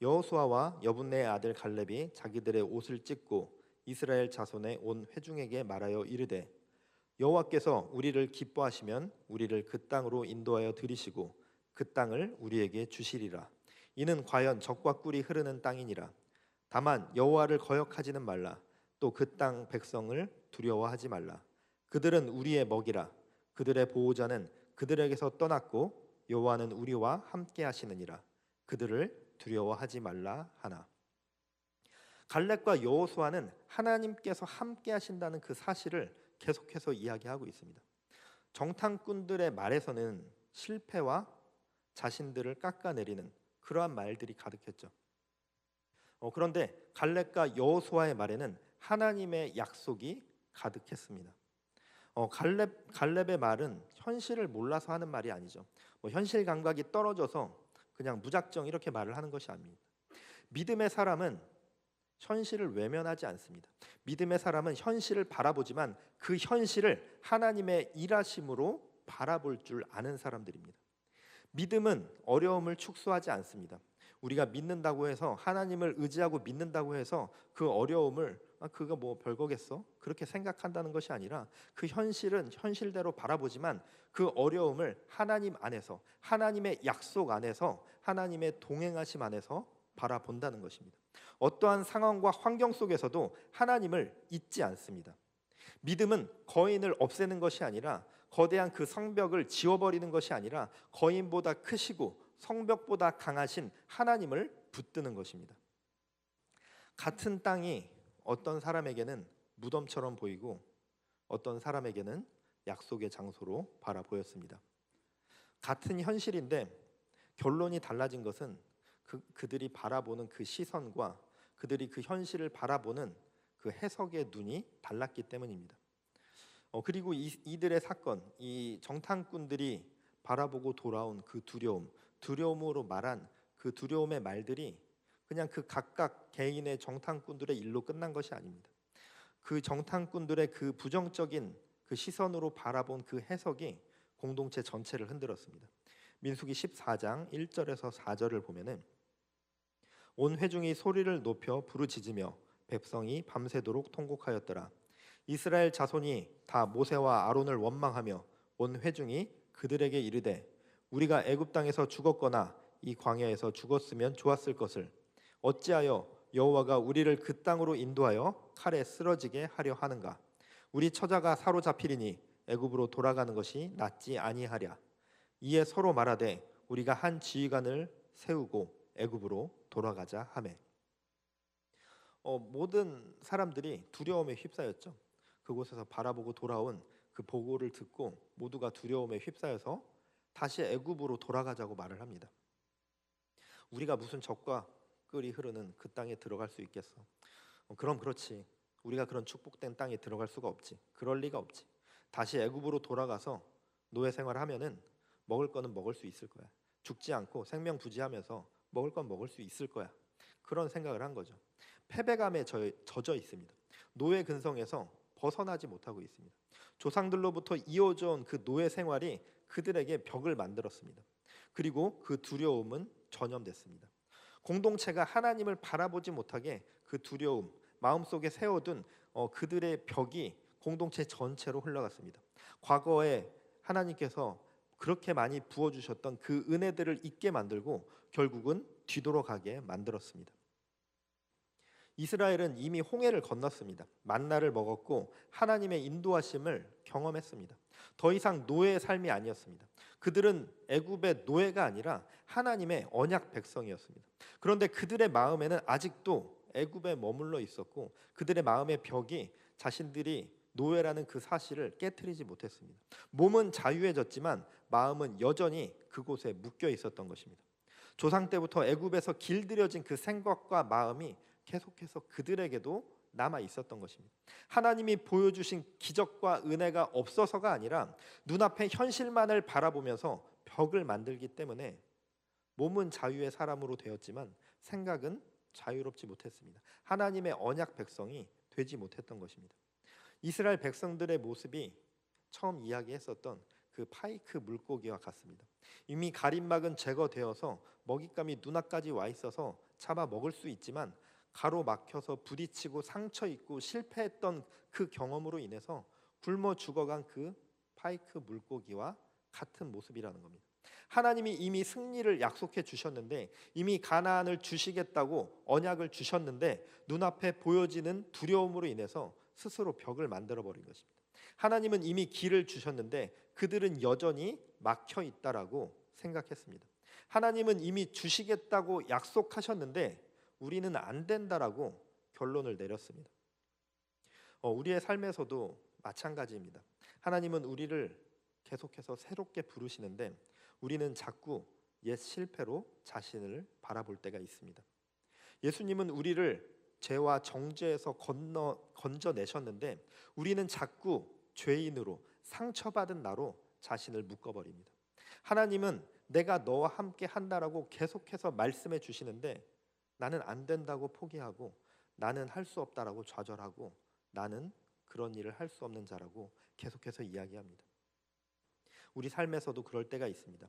여호수아와 여분네의 아들 갈렙이 자기들의 옷을 찢고 이스라엘 자손의 온 회중에게 말하여 이르되 여호와께서 우리를 기뻐하시면 우리를 그 땅으로 인도하여 들이시고 그 땅을 우리에게 주시리라. 이는 과연 젖과 꿀이 흐르는 땅이니라. 다만 여호와를 거역하지는 말라. 또 그 땅 백성을 두려워하지 말라. 그들은 우리의 먹이라. 그들의 보호자는 그들에게서 떠났고 여호와는 우리와 함께 하시느니라. 그들을 두려워하지 말라 하나. 갈렙과 여호수아는 하나님께서 함께 하신다는 그 사실을 계속해서 이야기하고 있습니다. 정탐꾼들의 말에서는 실패와 자신들을 깎아내리는 그러한 말들이 가득했죠. 그런데 갈렙과 여호수아의 말에는 하나님의 약속이 가득했습니다. 갈렙의 말은 현실을 몰라서 하는 말이 아니죠. 현실 감각이 떨어져서 그냥 무작정 이렇게 말을 하는 것이 아닙니다. 믿음의 사람은 현실을 외면하지 않습니다. 믿음의 사람은 현실을 바라보지만 그 현실을 하나님의 일하심으로 바라볼 줄 아는 사람들입니다. 믿음은 어려움을 축소하지 않습니다. 우리가 믿는다고 해서 하나님을 의지하고 믿는다고 해서 그 어려움을 그거 뭐 별거겠어? 그렇게 생각한다는 것이 아니라 그 현실은 현실대로 바라보지만 그 어려움을 하나님 안에서 하나님의 약속 안에서 하나님의 동행하심 안에서 바라본다는 것입니다. 어떠한 상황과 환경 속에서도 하나님을 잊지 않습니다. 믿음은 거인을 없애는 것이 아니라 거대한 그 성벽을 지워버리는 것이 아니라 거인보다 크시고 성벽보다 강하신 하나님을 붙드는 것입니다. 같은 땅이 어떤 사람에게는 무덤처럼 보이고 어떤 사람에게는 약속의 장소로 바라보였습니다. 같은 현실인데 결론이 달라진 것은 그들이 바라보는 그 시선과 그들이 그 현실을 바라보는 그 해석의 눈이 달랐기 때문입니다. 그리고 이들의 사건, 이 정탐꾼들이 바라보고 돌아온 그 두려움으로 말한 그 두려움의 말들이 그냥 그 각각 개인의 정탐꾼들의 일로 끝난 것이 아닙니다. 그 정탐꾼들의 그 부정적인 그 시선으로 바라본 그 해석이 공동체 전체를 흔들었습니다. 민수기 14장 1절에서 4절을 보면은 온 회중이 소리를 높여 부르짖으며 백성이 밤새도록 통곡하였더라. 이스라엘 자손이 다 모세와 아론을 원망하며 온 회중이 그들에게 이르되 우리가 애굽 땅에서 죽었거나 이 광야에서 죽었으면 좋았을 것을 어찌하여 여호와가 우리를 그 땅으로 인도하여 칼에 쓰러지게 하려 하는가? 우리 처자가 사로잡히리니 애굽으로 돌아가는 것이 낫지 아니하랴. 이에 서로 말하되 우리가 한 지휘관을 세우고 애굽으로 돌아가자 하매. 모든 사람들이 두려움에 휩싸였죠. 그곳에서 바라보고 돌아온 그 보고를 듣고 모두가 두려움에 휩싸여서 다시 애굽으로 돌아가자고 말을 합니다. 우리가 무슨 적과 끌이 흐르는 그 땅에 들어갈 수 있겠어? 그럼 그렇지. 우리가 그런 축복된 땅에 들어갈 수가 없지. 그럴 리가 없지. 다시 애굽으로 돌아가서 노예 생활하면은 먹을 거는 먹을 수 있을 거야. 죽지 않고 생명 부지하면서 먹을 건 먹을 수 있을 거야. 그런 생각을 한 거죠. 패배감에 젖어 있습니다. 노예 근성에서 벗어나지 못하고 있습니다. 조상들로부터 이어져 온 그 노예 생활이 그들에게 벽을 만들었습니다. 그리고 그 두려움은 전염됐습니다. 공동체가 하나님을 바라보지 못하게 그 두려움, 마음속에 세워둔 그들의 벽이 공동체 전체로 흘러갔습니다. 과거에 하나님께서 그렇게 많이 부어주셨던 그 은혜들을 잊게 만들고 결국은 뒤돌아가게 만들었습니다. 이스라엘은 이미 홍해를 건넜습니다. 만나를 먹었고 하나님의 인도하심을 경험했습니다. 더 이상 노예의 삶이 아니었습니다. 그들은 애굽의 노예가 아니라 하나님의 언약 백성이었습니다. 그런데 그들의 마음에는 아직도 애굽에 머물러 있었고 그들의 마음의 벽이 자신들이 노예라는 그 사실을 깨트리지 못했습니다. 몸은 자유해졌지만 마음은 여전히 그곳에 묶여 있었던 것입니다. 조상 때부터 애굽에서 길들여진 그 생각과 마음이 계속해서 그들에게도 남아 있었던 것입니다. 하나님이 보여주신 기적과 은혜가 없어서가 아니라 눈앞의 현실만을 바라보면서 벽을 만들기 때문에 몸은 자유의 사람으로 되었지만 생각은 자유롭지 못했습니다. 하나님의 언약 백성이 되지 못했던 것입니다. 이스라엘 백성들의 모습이 처음 이야기했었던 그 파이크 물고기와 같습니다. 이미 가림막은 제거되어서 먹잇감이 눈앞까지 와 있어서 잡아 먹을 수 있지만 가로막혀서 부딪히고 상처 입고 실패했던 그 경험으로 인해서 굶어 죽어간 그 파이크 물고기와 같은 모습이라는 겁니다. 하나님이 이미 승리를 약속해 주셨는데 이미 가나안을 주시겠다고 언약을 주셨는데 눈앞에 보여지는 두려움으로 인해서 스스로 벽을 만들어 버린 것입니다. 하나님은 이미 길을 주셨는데 그들은 여전히 막혀 있다라고 생각했습니다. 하나님은 이미 주시겠다고 약속하셨는데 우리는 안 된다라고 결론을 내렸습니다. 우리의 삶에서도 마찬가지입니다. 하나님은 우리를 계속해서 새롭게 부르시는데 우리는 자꾸 옛 실패로 자신을 바라볼 때가 있습니다. 예수님은 우리를 죄와 정죄에서 건져내셨는데 우리는 자꾸 죄인으로 상처받은 나로 자신을 묶어버립니다. 하나님은 내가 너와 함께 한다라고 계속해서 말씀해 주시는데 나는 안 된다고 포기하고 나는 할 수 없다라고 좌절하고 나는 그런 일을 할 수 없는 자라고 계속해서 이야기합니다. 우리 삶에서도 그럴 때가 있습니다.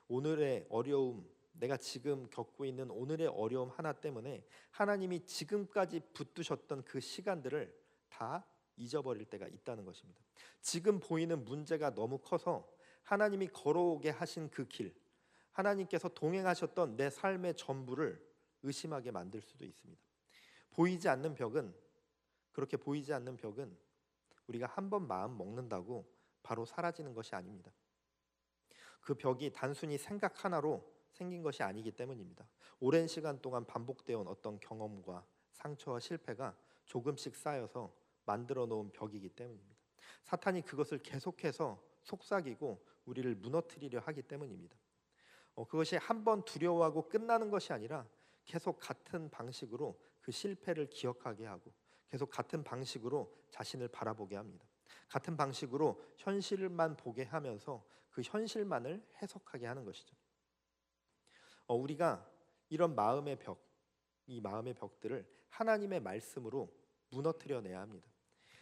오늘의 어려움, 내가 지금 겪고 있는 오늘의 어려움 하나 때문에 하나님이 지금까지 붙드셨던 그 시간들을 다 잊어버릴 때가 있다는 것입니다. 지금 보이는 문제가 너무 커서 하나님이 걸어오게 하신 그 길, 하나님께서 동행하셨던 내 삶의 전부를 의심하게 만들 수도 있습니다. 보이지 않는 벽은 그렇게 보이지 않는 벽은 우리가 한 번 마음 먹는다고 바로 사라지는 것이 아닙니다. 그 벽이 단순히 생각 하나로 생긴 것이 아니기 때문입니다. 오랜 시간 동안 반복되어 온 어떤 경험과 상처와 실패가 조금씩 쌓여서 만들어 놓은 벽이기 때문입니다. 사탄이 그것을 계속해서 속삭이고 우리를 무너뜨리려 하기 때문입니다. 그것이 한 번 두려워하고 끝나는 것이 아니라 계속 같은 방식으로 그 실패를 기억하게 하고 계속 같은 방식으로 자신을 바라보게 합니다. 같은 방식으로 현실만 보게 하면서 그 현실만을 해석하게 하는 것이죠. 우리가 이런 마음의 벽, 이 마음의 벽들을 하나님의 말씀으로 무너뜨려내야 합니다.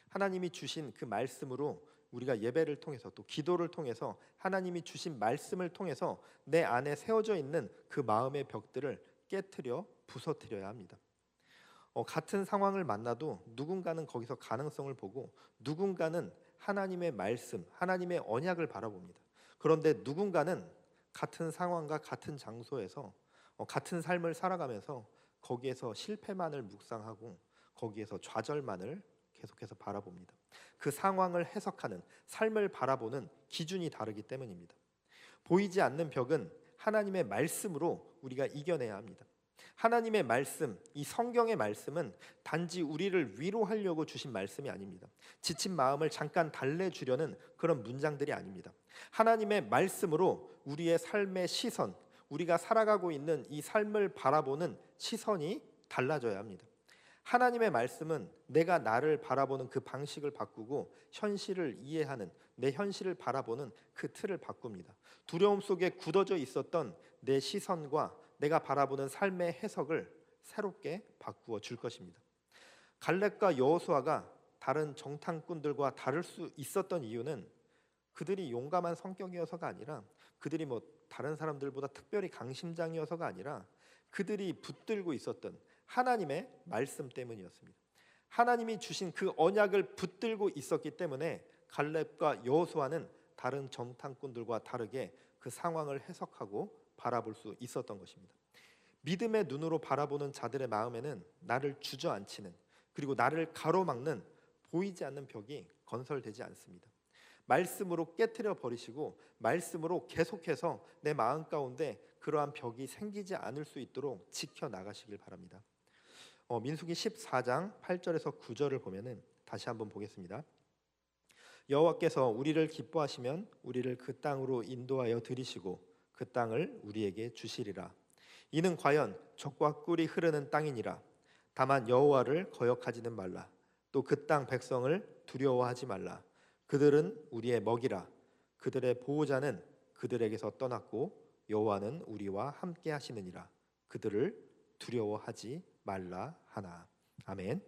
하나님이 주신 그 말씀으로 우리가 예배를 통해서 또 기도를 통해서 하나님이 주신 말씀을 통해서 내 안에 세워져 있는 그 마음의 벽들을 깨트려 부서뜨려야 합니다. 같은 상황을 만나도 누군가는 거기서 가능성을 보고 누군가는 하나님의 말씀, 하나님의 언약을 바라봅니다. 그런데 누군가는 같은 상황과 같은 장소에서 같은 삶을 살아가면서 거기에서 실패만을 묵상하고 거기에서 좌절만을 계속해서 바라봅니다. 그 상황을 해석하는, 삶을 바라보는 기준이 다르기 때문입니다. 보이지 않는 벽은 하나님의 말씀으로 우리가 이겨내야 합니다. 하나님의 말씀, 이 성경의 말씀은 단지 우리를 위로하려고 주신 말씀이 아닙니다. 지친 마음을 잠깐 달래주려는 그런 문장들이 아닙니다. 하나님의 말씀으로 우리의 삶의 시선, 우리가 살아가고 있는 이 삶을 바라보는 시선이 달라져야 합니다. 하나님의 말씀은 내가 나를 바라보는 그 방식을 바꾸고 현실을 이해하는, 내 현실을 바라보는 그 틀을 바꿉니다. 두려움 속에 굳어져 있었던 내 시선과 내가 바라보는 삶의 해석을 새롭게 바꾸어 줄 것입니다. 갈렙과 여호수아가 다른 정탐꾼들과 다를 수 있었던 이유는 그들이 용감한 성격이어서가 아니라, 그들이 다른 사람들보다 특별히 강심장이어서가 아니라 그들이 붙들고 있었던 하나님의 말씀 때문이었습니다. 하나님이 주신 그 언약을 붙들고 있었기 때문에 갈렙과 여호수아는 다른 정탐꾼들과 다르게 그 상황을 해석하고 바라볼 수 있었던 것입니다. 믿음의 눈으로 바라보는 자들의 마음에는 나를 주저앉히는, 그리고 나를 가로막는 보이지 않는 벽이 건설되지 않습니다. 말씀으로 깨트려 버리시고 말씀으로 계속해서 내 마음 가운데 그러한 벽이 생기지 않을 수 있도록 지켜나가시길 바랍니다. 민수기 14장 8절에서 9절을 보면은 다시 한번 보겠습니다. 여호와께서 우리를 기뻐하시면 우리를 그 땅으로 인도하여 들이시고 그 땅을 우리에게 주시리라. 이는 과연 젖과 꿀이 흐르는 땅이니라. 다만 여호와를 거역하지는 말라. 또 그 땅 백성을 두려워하지 말라. 그들은 우리의 먹이라. 그들의 보호자는 그들에게서 떠났고 여호와는 우리와 함께 하시느니라. 그들을 두려워하지 말라 하나. 아멘.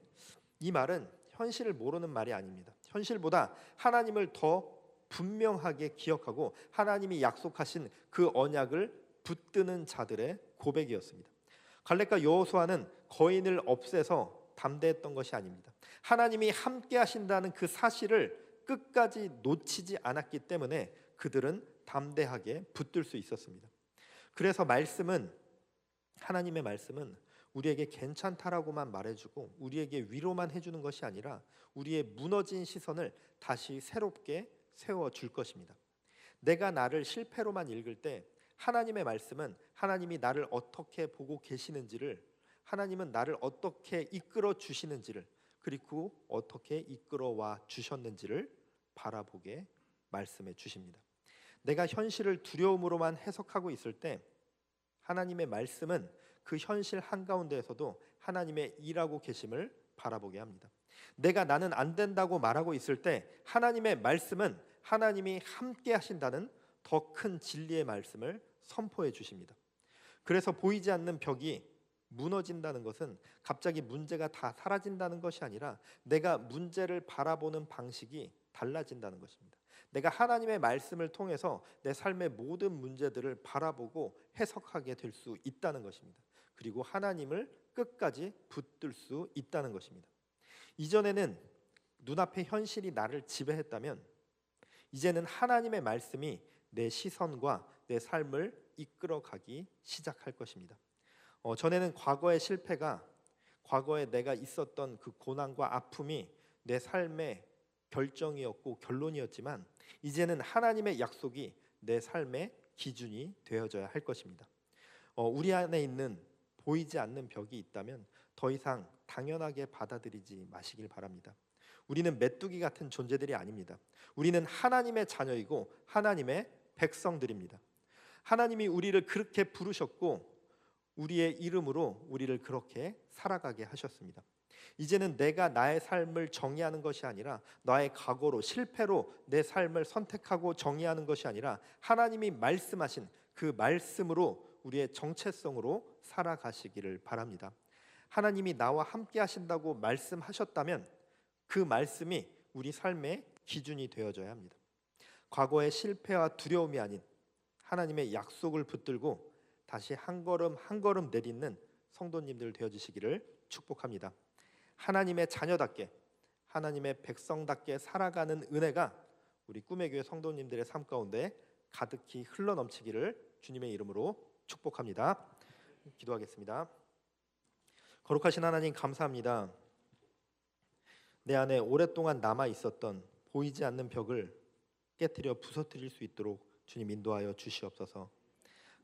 이 말은 현실을 모르는 말이 아닙니다. 현실보다 하나님을 더 분명하게 기억하고 하나님이 약속하신 그 언약을 붙드는 자들의 고백이었습니다. 갈렙과 여호수아는 거인을 없애서 담대했던 것이 아닙니다. 하나님이 함께 하신다는 그 사실을 끝까지 놓치지 않았기 때문에 그들은 담대하게 붙들 수 있었습니다. 그래서 하나님의 말씀은 우리에게 괜찮다라고만 말해주고 우리에게 위로만 해주는 것이 아니라 우리의 무너진 시선을 다시 새롭게 세워줄 것입니다. 내가 나를 실패로만 읽을 때 하나님의 말씀은 하나님이 나를 어떻게 보고 계시는지를, 하나님은 나를 어떻게 이끌어 주시는지를, 그리고 어떻게 이끌어와 주셨는지를 바라보게 말씀해 주십니다. 내가 현실을 두려움으로만 해석하고 있을 때 하나님의 말씀은 그 현실 한가운데에서도 하나님의 일하고 계심을 바라보게 합니다. 내가 나는 안 된다고 말하고 있을 때 하나님의 말씀은 하나님이 함께 하신다는 더 큰 진리의 말씀을 선포해 주십니다. 그래서 보이지 않는 벽이 무너진다는 것은 갑자기 문제가 다 사라진다는 것이 아니라 내가 문제를 바라보는 방식이 달라진다는 것입니다. 내가 하나님의 말씀을 통해서 내 삶의 모든 문제들을 바라보고 해석하게 될 수 있다는 것입니다. 그리고 하나님을 끝까지 붙들 수 있다는 것입니다. 이전에는 눈앞의 현실이 나를 지배했다면 이제는 하나님의 말씀이 내 시선과 내 삶을 이끌어가기 시작할 것입니다. 전에는 과거의 실패가, 과거에 내가 있었던 그 고난과 아픔이 내 삶의 결정이었고 결론이었지만 이제는 하나님의 약속이 내 삶의 기준이 되어져야 할 것입니다. 우리 안에 있는 보이지 않는 벽이 있다면 더 이상 당연하게 받아들이지 마시길 바랍니다. 우리는 메뚜기 같은 존재들이 아닙니다. 우리는 하나님의 자녀이고 하나님의 백성들입니다. 하나님이 우리를 그렇게 부르셨고 우리의 이름으로 우리를 그렇게 살아가게 하셨습니다. 이제는 내가 나의 삶을 정의하는 것이 아니라 나의 각오로, 실패로 내 삶을 선택하고 정의하는 것이 아니라 하나님이 말씀하신 그 말씀으로 우리의 정체성으로 살아가시기를 바랍니다. 하나님이 나와 함께 하신다고 말씀하셨다면 그 말씀이 우리 삶의 기준이 되어져야 합니다. 과거의 실패와 두려움이 아닌 하나님의 약속을 붙들고 다시 한 걸음 한 걸음 내딛는 성도님들 되어주시기를 축복합니다. 하나님의 자녀답게, 하나님의 백성답게 살아가는 은혜가 우리 꿈의 교회 성도님들의 삶 가운데 가득히 흘러넘치기를 주님의 이름으로 축복합니다. 기도하겠습니다. 거룩하신 하나님, 감사합니다. 내 안에 오랫동안 남아 있었던 보이지 않는 벽을 깨뜨려 부서뜨릴 수 있도록 주님 인도하여 주시옵소서.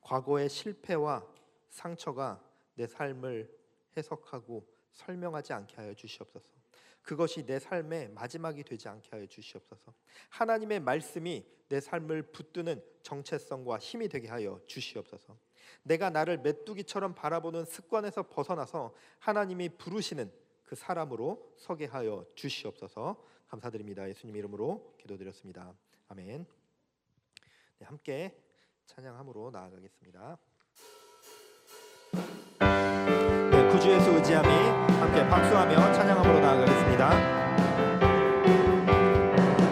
과거의 실패와 상처가 내 삶을 해석하고 설명하지 않게 하여 주시옵소서. 그것이 내 삶의 마지막이 되지 않게 하여 주시옵소서. 하나님의 말씀이 내 삶을 붙드는 정체성과 힘이 되게 하여 주시옵소서. 내가 나를 메뚜기처럼 바라보는 습관에서 벗어나서 하나님이 부르시는 그 사람으로 서게 하여 주시옵소서. 감사드립니다. 예수님 이름으로 기도드렸습니다. 아멘. 네, 함께 찬양함으로 나아가겠습니다. 네, 구주 예수 의지함이 함께 박수하며 찬양함으로 나아가겠습니다.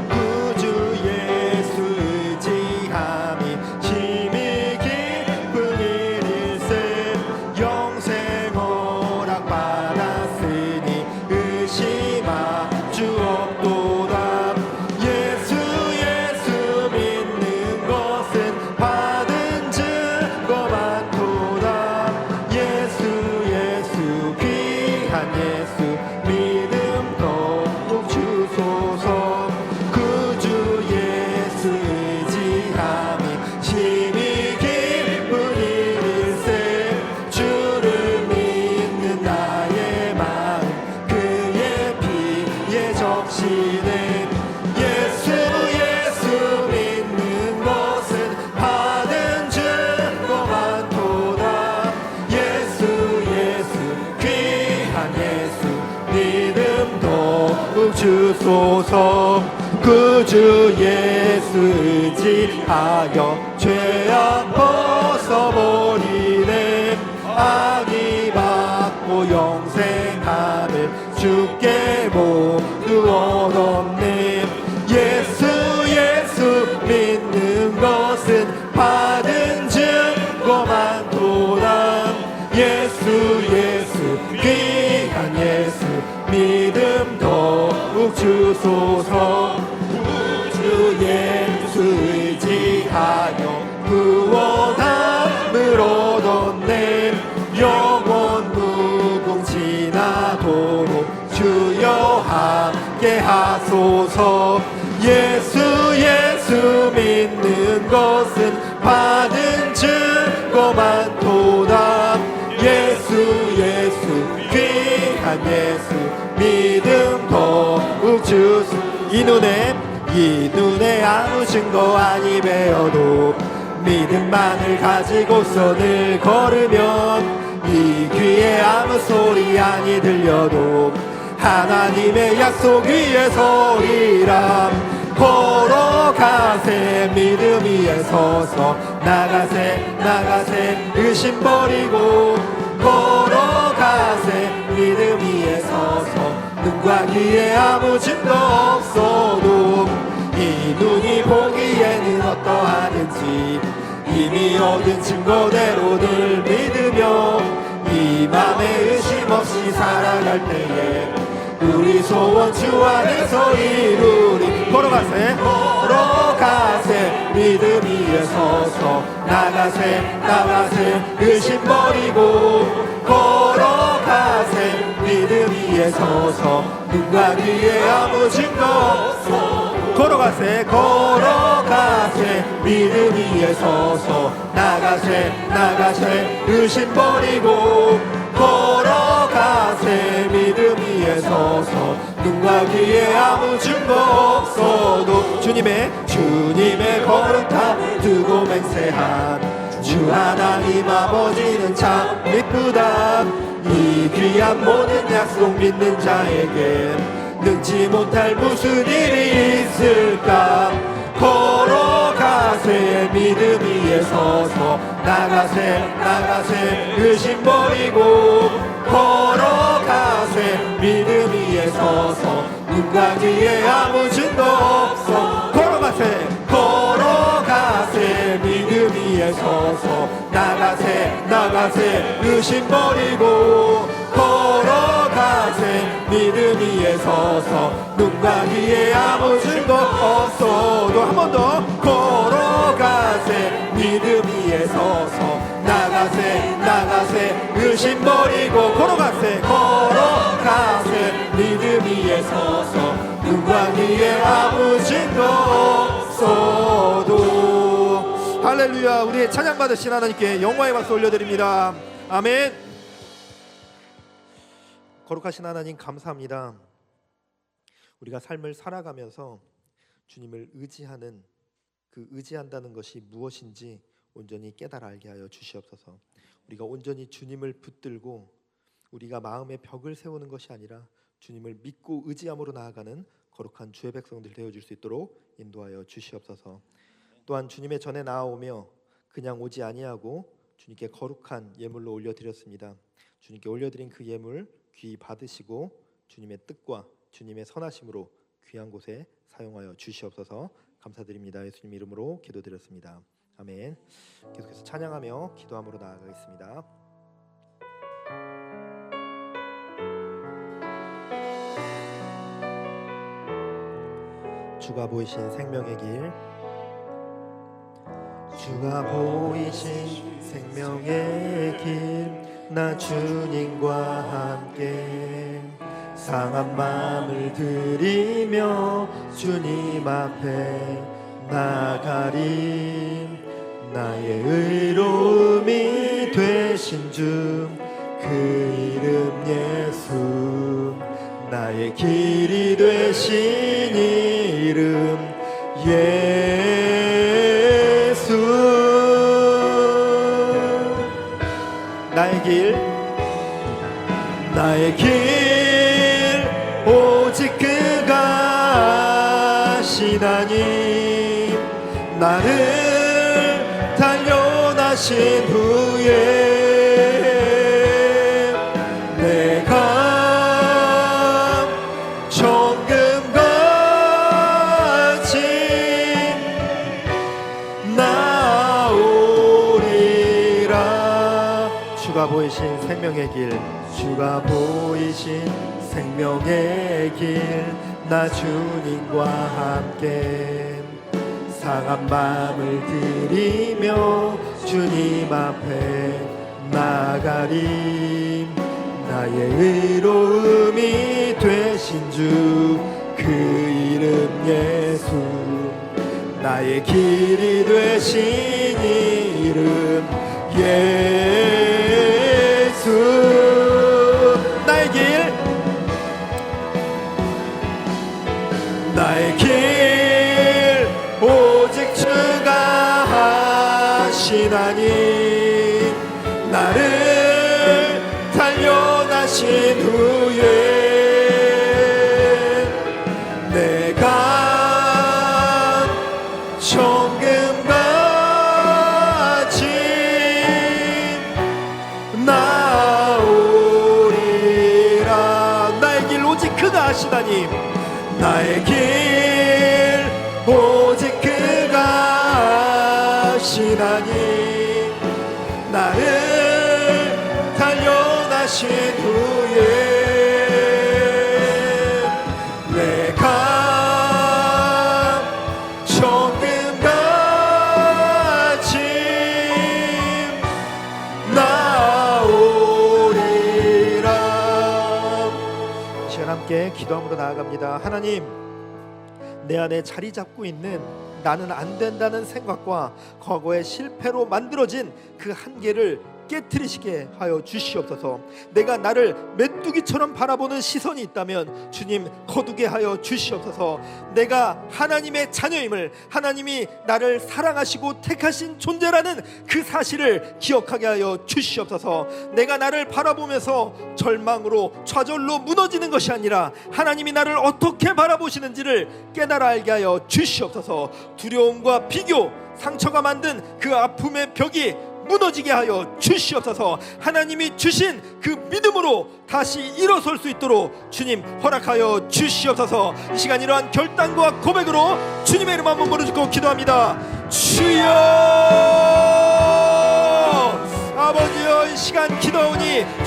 구주 예수 의지함이 힘이 깊은 일일세 영생 허락 받았으니 의심할 주 없도다. 예수 믿는 것은 받은 증거 많도다. 예수 귀한 예수 믿음 더욱 주소서. 구주 예수 의지함이 힘이 깊은 일일세 주를 믿는 나의 마음 그의 피에 적시네. 예수 믿는 것은 받은 증거 많도다. 예수 귀한 예수 믿음 더욱 주소서. 구주 예수 의지하여 죄악 벗어버리네. 악이 받고 영생함을 주께 모두 얻었네. 예수 믿는 것은 받은 증거 많도다. 예수 귀한 예수 믿음 더욱 주소서. 구주 예수 의지하여 구원함을 얻었네. 영원 무궁지나도록 주여 함께 하소서. 예수 믿는 것은 받은 증거 많도다. 예수 귀한 예수 믿음 더욱 주소. 이 눈에 아무 증거 아니 배어도 믿음만을 가지고서 늘 걸으면 이 귀에 아무 소리 아니 들려도 하나님의 약속 위에 서리라. 걸어가세 믿음 위에 서서 나가세 의심 버리고 걸어가세 믿음 위에 서서 눈과 귀에 아무 증거 없어도 이 눈이 보기에는 어떠하든지 이미 얻은 증거대로 늘 믿으며 이 맘에 의심 없이 살아갈 때에 우리 소원 주 안에서 이루리. 걸어가세 믿음 위에 서서 나가세 의심 버리고 걸어가세 믿음 위에 서서 눈과 귀에 아무 증거 없어. 걸어가세 믿음 위에 서서 나가세 의심 버리고 걸어가세 믿음 위에 서서 눈과 귀에 아무 증거 없어도 주님의 거룩함 두고 맹세한 주 하나님 아버지는 참 이쁘다. 이 귀한 모든 약속 믿는 자에게 능지 못할 무슨 일이 있을까. 걸어가세 믿음 위에 서서 나가세 의심 버리고 걸어가세 믿음 위에 서서 눈과 귀에 아무 증거 없어. 걸어가세 믿음 위에 서서 나가세 나가세 의심 버리고 걸어가세 믿음 위에 서서 눈과 귀에 아무 증거 없어도 한 번 더 걸어가세 믿음 위에 서서 나가세 의심 버리고 걸어가세 믿음 위에 서서 눈과 귀에 아무 증거 없어도. 할렐루야. 우리의 찬양 받으신 하나님께 영광의 박수 올려드립니다. 아멘. 거룩하신 하나님 감사합니다. 우리가 삶을 살아가면서 주님을 의지하는 그 의지한다는 것이 무엇인지 온전히 깨달아 알게 하여 주시옵소서. 우리가 온전히 주님을 붙들고 우리가 마음의 벽을 세우는 것이 아니라 주님을 믿고 의지함으로 나아가는 거룩한 주의 백성들 되어줄 수 있도록 인도하여 주시옵소서. 또한 주님의 전에 나아오며 그냥 오지 아니하고 주님께 거룩한 예물로 올려드렸습니다. 주님께 올려드린 그 예물 귀히 받으시고 주님의 뜻과 주님의 선하심으로 귀한 곳에 사용하여 주시옵소서. 감사드립니다. 예수님 이름으로 기도드렸습니다. 아멘. 계속해서 찬양하며 기도함으로 나아가겠습니다. 주가 보이신 생명의 길, 주가 보이신 생명의 길, 나 주님과 함께 상한 마음을 들이며 주님 앞에 나가리. 나의 의로움이 되신 주 그 이름 예수, 나의 길이 되신 이름 예수. 나의 길 오직 그가 하시나니 나를 단련하신 후에 내가 정금같이 나오리라. 주가 보이신 생명의 길, 주가 보이신 생명의 길, 나 주님과 함께 상한 마음을 들이며 주님 앞에 나가리. 나의 의로움이 되신 주 그 이름 예수, 나의 길이 되신 이름 예수. 나의 길 오직 주가 하시나니 나를 단련하신 후에 내가 정금같이 나오리라. 나의 길 오직 그가 하시나니 나의 길 오직 그가 하시나니 나를 단련하신 후에 내가 정금같이 나오리라. 시간 함께 기도함으로 나아갑니다. 하나님, 내 안에 자리 잡고 있는 나는 안 된다는 생각과 과거의 실패로 만들어진 그 한계를 깨트리시게 하여 주시옵소서. 내가 나를 메뚜기처럼 바라보는 시선이 있다면 주님 거두게 하여 주시옵소서. 내가 하나님의 자녀임을, 하나님이 나를 사랑하시고 택하신 존재라는 그 사실을 기억하게 하여 주시옵소서. 내가 나를 바라보면서 절망으로 좌절로 무너지는 것이 아니라 하나님이 나를 어떻게 바라보시는지를 깨달아 알게 하여 주시옵소서. 두려움과 비교, 상처가 만든 그 아픔의 벽이 무너지게 하여 주시옵소서. 하나님이 주신 그 믿음으로 다시 일어설 수 있도록 주님 허락하여 주시옵소서. 이 시간 이러한 결단과 고백으로 주님의 이름 한번 부르짖고 기도합니다. 주여, 아버지여,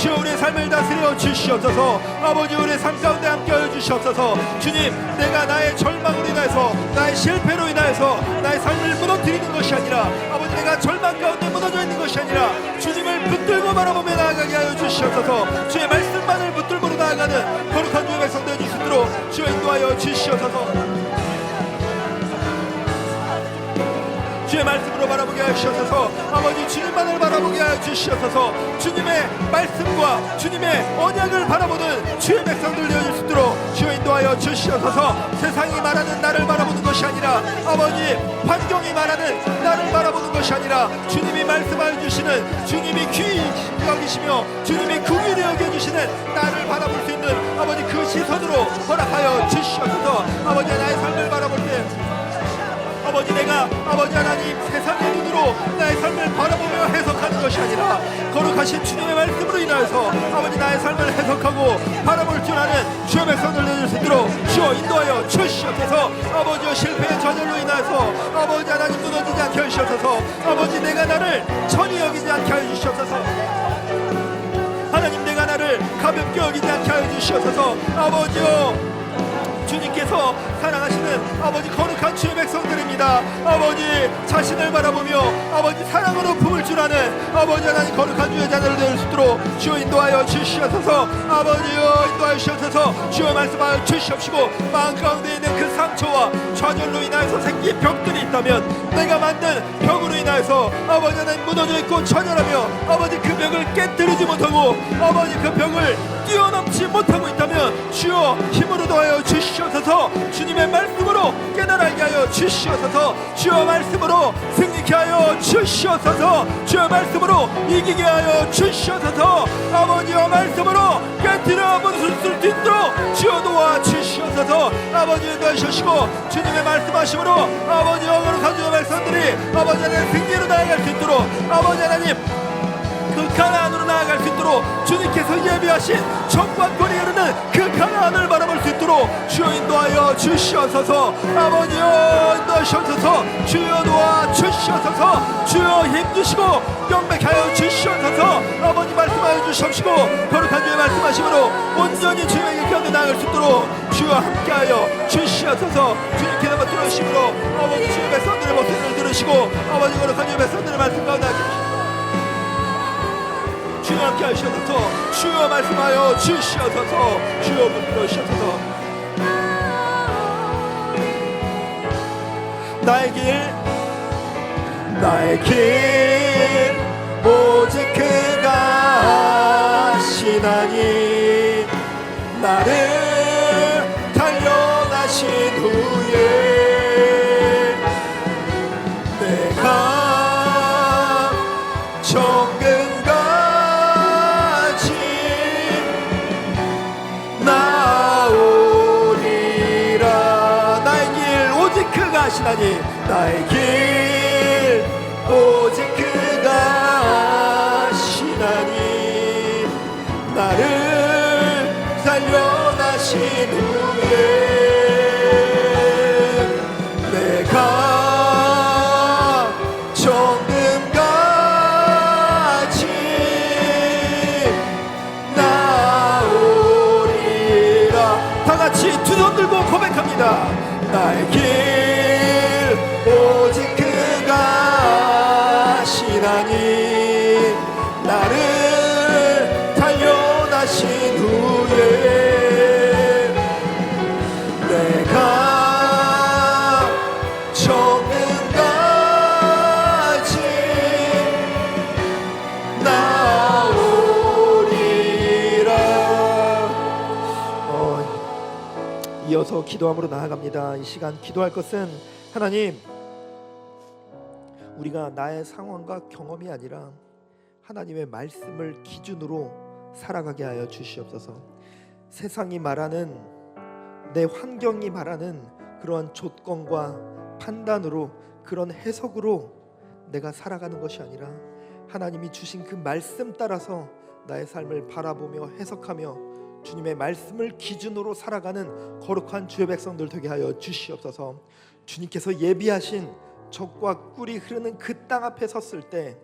주여 우리의 삶을 다스려 주시옵소서. 아버지 우리의 삶 가운데 함께하여 주시옵소서. 주님, 내가 나의 절망으로 인하여서, 나의 실패로 인하여서 나의 삶을 무너뜨리는 것이 아니라, 아버지 내가 절망 가운데 무너져 있는 것이 아니라 주님을 붙들고 바라보며 나아가게 하여 주시옵소서. 주의 말씀만을 붙들고 나아가는 거룩한 주의 백성 되어 주시도록 주여 인도하여 주시옵소서. 주의 말씀으로 바라보게 하시옵소서. 아버지 주님만을 바라보게 하여 주시옵소서. 주님의 말씀과 주님의 언약을 바라보는 주의 백성들 되어 주시도록 주여 인도하여 주시옵소서. 세상이 말하는 나를 바라보는 것이 아니라, 아버지 환경이 말하는 나를 바라보는 것이 아니라, 주님이 말씀하여 주시는, 주님이 귀히 여기시며 주님이 긍휼히 여겨주시는 나를 바라볼 수 있는 아버지 그 시선으로 허락하여 주시옵소서. 아버지 나의 삶을 바라볼 때, 아버지 내가 아버지 하나님 세상의 눈으로 나의 삶을 바라보며 해석하는 것이 아니라 거룩하신 주님의 말씀으로 인하여서 아버지 나의 삶을 해석하고 바라볼 줄 아는 주의 백성들 되실 수 있도록 주여 인도하여 주시옵소서. 아버지여 실패의 저절로 인하여서 아버지 하나님 무너지지 않게 하시옵소서. 아버지 내가 나를 천히 여기지 않게 하여 주시옵소서. 하나님 내가 나를 가볍게 여기지 않게 하여 주시옵소서. 아버지여 주님께서 사랑하시는 아버지 거룩한 주의 백성들입니다. 아버지 자신을 바라보며 아버지 사랑으로 품을 줄 아는 아버지 하나님 거룩한 주의 자녀를 될 수 있도록 주여 인도하여 주시옵소서. 아버지여 인도하여 주시옵소서. 주여 말씀하여 주시옵시고, 마음 가운데 있는 그 상처와 좌절로 인하여서 생긴 벽들이 있다면, 내가 만든 벽으로 인하여서 아버지 하나님 무너져 있고 좌절하며 아버지 그 벽을 깨뜨리지 못하고 아버지 그 벽을 뛰어넘지 못하고 있다면 주여 힘으로 더하여 주시옵소서. 주님의 말씀으로 깨달게 하여 주시옵소서. 주여 말씀으로 승리케 하여 주시옵소서. 주여 말씀으로 이기게 하여 주시옵소서. 아버지의 말씀으로 깨뜨려 부술 수 있도록 주여 도와 주시옵소서. 아버지 인도하시고 주님의 말씀하심으로 아버지 영으로 가져온 백성들이 아버지 하나님 승리로 나아갈 수 있도록, 아버지 하나님 그 가나안으로 나아갈 수 있도록 주님께서 예비하신 정과 꿀이 흐르는 그 가나안을 바라볼 수 있도록 주여 인도하여 주시옵소서. 아버지여 인도하시옵소서. 주여 도와 주시옵소서. 주여 힘주시고 명백하게 하여 주시옵소서. 아버지 말씀하여 주시옵시고 거룩한 주의 말씀하심으로 온전히 주님에게 곁에 나아갈 수 있도록 주여 함께하여 주시옵소서. 주님께서 들으심으로 아버지 주의 백성들의 목소리를 들으시고 아버지 거룩한 주의 백성들의 말씀 가운데 주여 함께 하시옵소서. 주여 말씀하여 주시옵소서. 주여 붙들어 주시옵소서. 나의 길 오직 그가 아시나니, 나를 단련하신 후에 내가 정금같이 나오리라. 나의 길 오직 그가 아시나니, 나의 길 오직 그가 아시나니, 나를 단련하신 후에 내가 정금같이 나오리라. 다같이 두 손 들고 고백합니다. 나의 길 오직 그가 아시나니, 나를 단련하신 후에 내가 정금같이 나오리라. 이어서 기도함으로 나아갑니다. 이 시간 기도할 것은, 하나님 우리가 나의 상황과 경험이 아니라 하나님의 말씀을 기준으로 살아가게 하여 주시옵소서. 세상이 말하는, 내 환경이 말하는 그러한 조건과 판단으로, 그런 해석으로 내가 살아가는 것이 아니라 하나님이 주신 그 말씀 따라서 나의 삶을 바라보며 해석하며 주님의 말씀을 기준으로 살아가는 거룩한 주의 백성들 되게 하여 주시옵소서. 주님께서 예비하신 적과 꿀이 흐르는 그 땅 앞에 섰을 때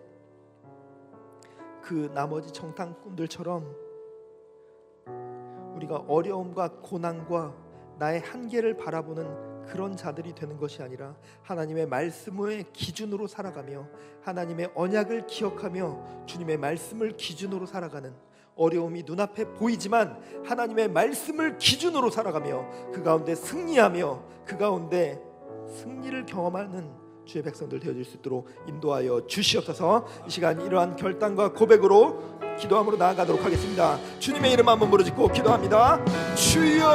그 나머지 정탐꾼들처럼 우리가 어려움과 고난과 나의 한계를 바라보는 그런 자들이 되는 것이 아니라 하나님의 말씀의 기준으로 살아가며 하나님의 언약을 기억하며 주님의 말씀을 기준으로 살아가는, 어려움이 눈앞에 보이지만 하나님의 말씀을 기준으로 살아가며 그 가운데 승리하며 그 가운데 승리를 경험하는 주의 백성들 되어질 수 있도록 인도하여 주시옵소서. 이 시간 이러한 결단과 고백으로 기도함으로 나아가도록 하겠습니다. 주님의 이름 한번 부르짖고 기도합니다. 주여!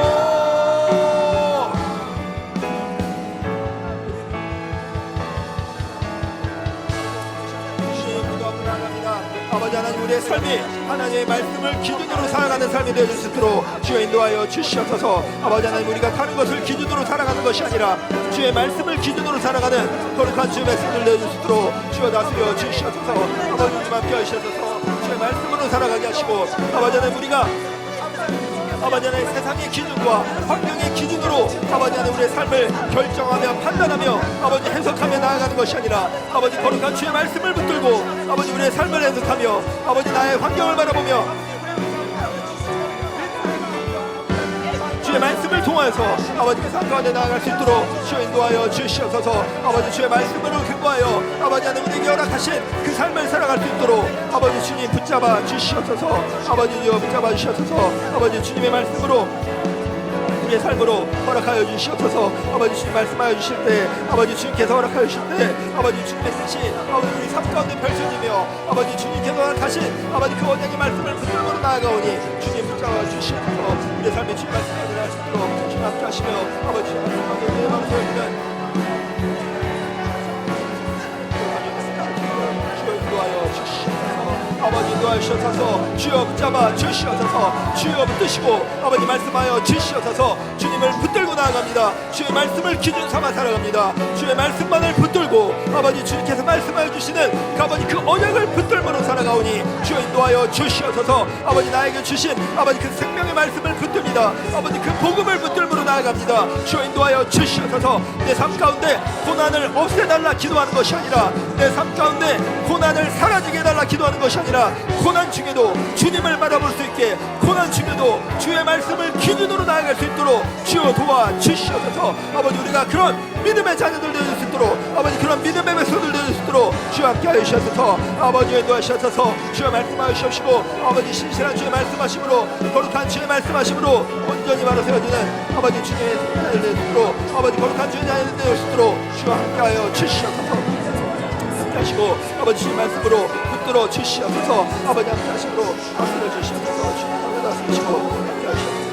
아버지 하나님, 우리의 삶이 하나님의 말씀을 기준으로 살아가는 삶이 되어질 수 있도록 주여 인도하여 주시옵소서. 아버지 하나님, 우리가 다른 것을 기준으로 살아가는 것이 아니라 주의 말씀을 기준으로 살아가는 거룩한 주의 백성들 되어질 수 있도록 주여 다스려 주시옵소서. 아버지 주님 함께 하시옵소서. 주의 말씀으로 살아가게 하시고 아버지 하나님, 우리가 아버지 하나님 세상의 기준과 환경의 기준으로 아버지 하나님 우리의 삶을 결정하며 판단하며 아버지 해석하며 나아가는 것이 아니라 아버지 거룩한 주의 말씀을 붙들고 아버지 우리의 삶을 해석하며 아버지 나의 환경을 바라보며 주의 말씀을 통하여서 아버지 그 삶 가운데 나아갈 수 있도록 주여 인도하여 주시옵소서. 아버지 주의 말씀으로 근거하여 아버지 하나님 우리에게 허락하신 그 삶을 살아갈 수 있도록 아버지 주님 붙잡아 주시옵소서. 아버지 주여 붙잡아 주시옵소서. 아버지 주님의 말씀으로 우리의 삶으로 허락하여 주시옵소서. 아버지 주님 말씀하여 주실 때 아버지 주님께서 허락하여 주실 때 아버지 주님의 뜻이 아버지 우리 삶 가운데 펼쳐지며 아버지 주님께서 허락하신 아버지 그 언약의 말씀을 붙들고 나아가오니 주님 붙잡아 주시옵소서. 우리의 삶의 주님 말씀 가운데 나갈 수 있도록 주님 함께 하시며 아버지 주님 가운데 우리의 마음을 세워주면 주여 인도하여 주시옵소서. 아버지 인도하여 주시옵소서. 주여 붙잡아 주시옵소서. 주여 붙드시고 아버지 말씀하여 주시옵소서. 주님을 붙들고 나아갑니다. 주의 말씀을 기준 삼아 살아갑니다. 주의 말씀만을 붙들고 아버지 주님께서 말씀하여 주시는 아버지 그 언약을 붙들므로 살아가오니 주여 인도하여 주시옵소서. 아버지 나에게 주신 아버지 그 생명의 말씀을 붙듭니다. 아버지 그 복음을 붙들므로 나아갑니다. 주여 인도하여 주시옵소서. 내 삶 가운데 고난을 없애달라 기도하는 것이 아니라 내 삶 가운데 고난을 사라지게 해달라 기도하는 것이 아니라 고난 중에도 주님을 바라볼 수 있게, 고난 중에도 주의 말씀을 기준으로 나아갈 수 있도록 주여 도와주시옵소서. 아버지 우리가 그런 믿음의 자녀들 되어질 수 있도록 아버지 그런 믿음의 백성들 되어질 수 있도록 주여 함께하여 주시옵소서. 아버지 인도하시옵소서. 주여 말씀하여 주시옵시고 아버지 신실한 주의 말씀하심으로 거룩한 주의 말씀하심으로 온전히 바로 세워지는 아버지 주님의 자녀들 되어질 수 있도록 아버지 거룩한 주의 자녀들 되어질 수 있도록 주여 함께하여 주시옵소서. 하시고 아버지 주님 말씀으로 붙들어 주시옵소서. 아버지 함께 하심으로 다스려 주시옵소서. 주님 함께 다스리시고 함께 하시옵소서.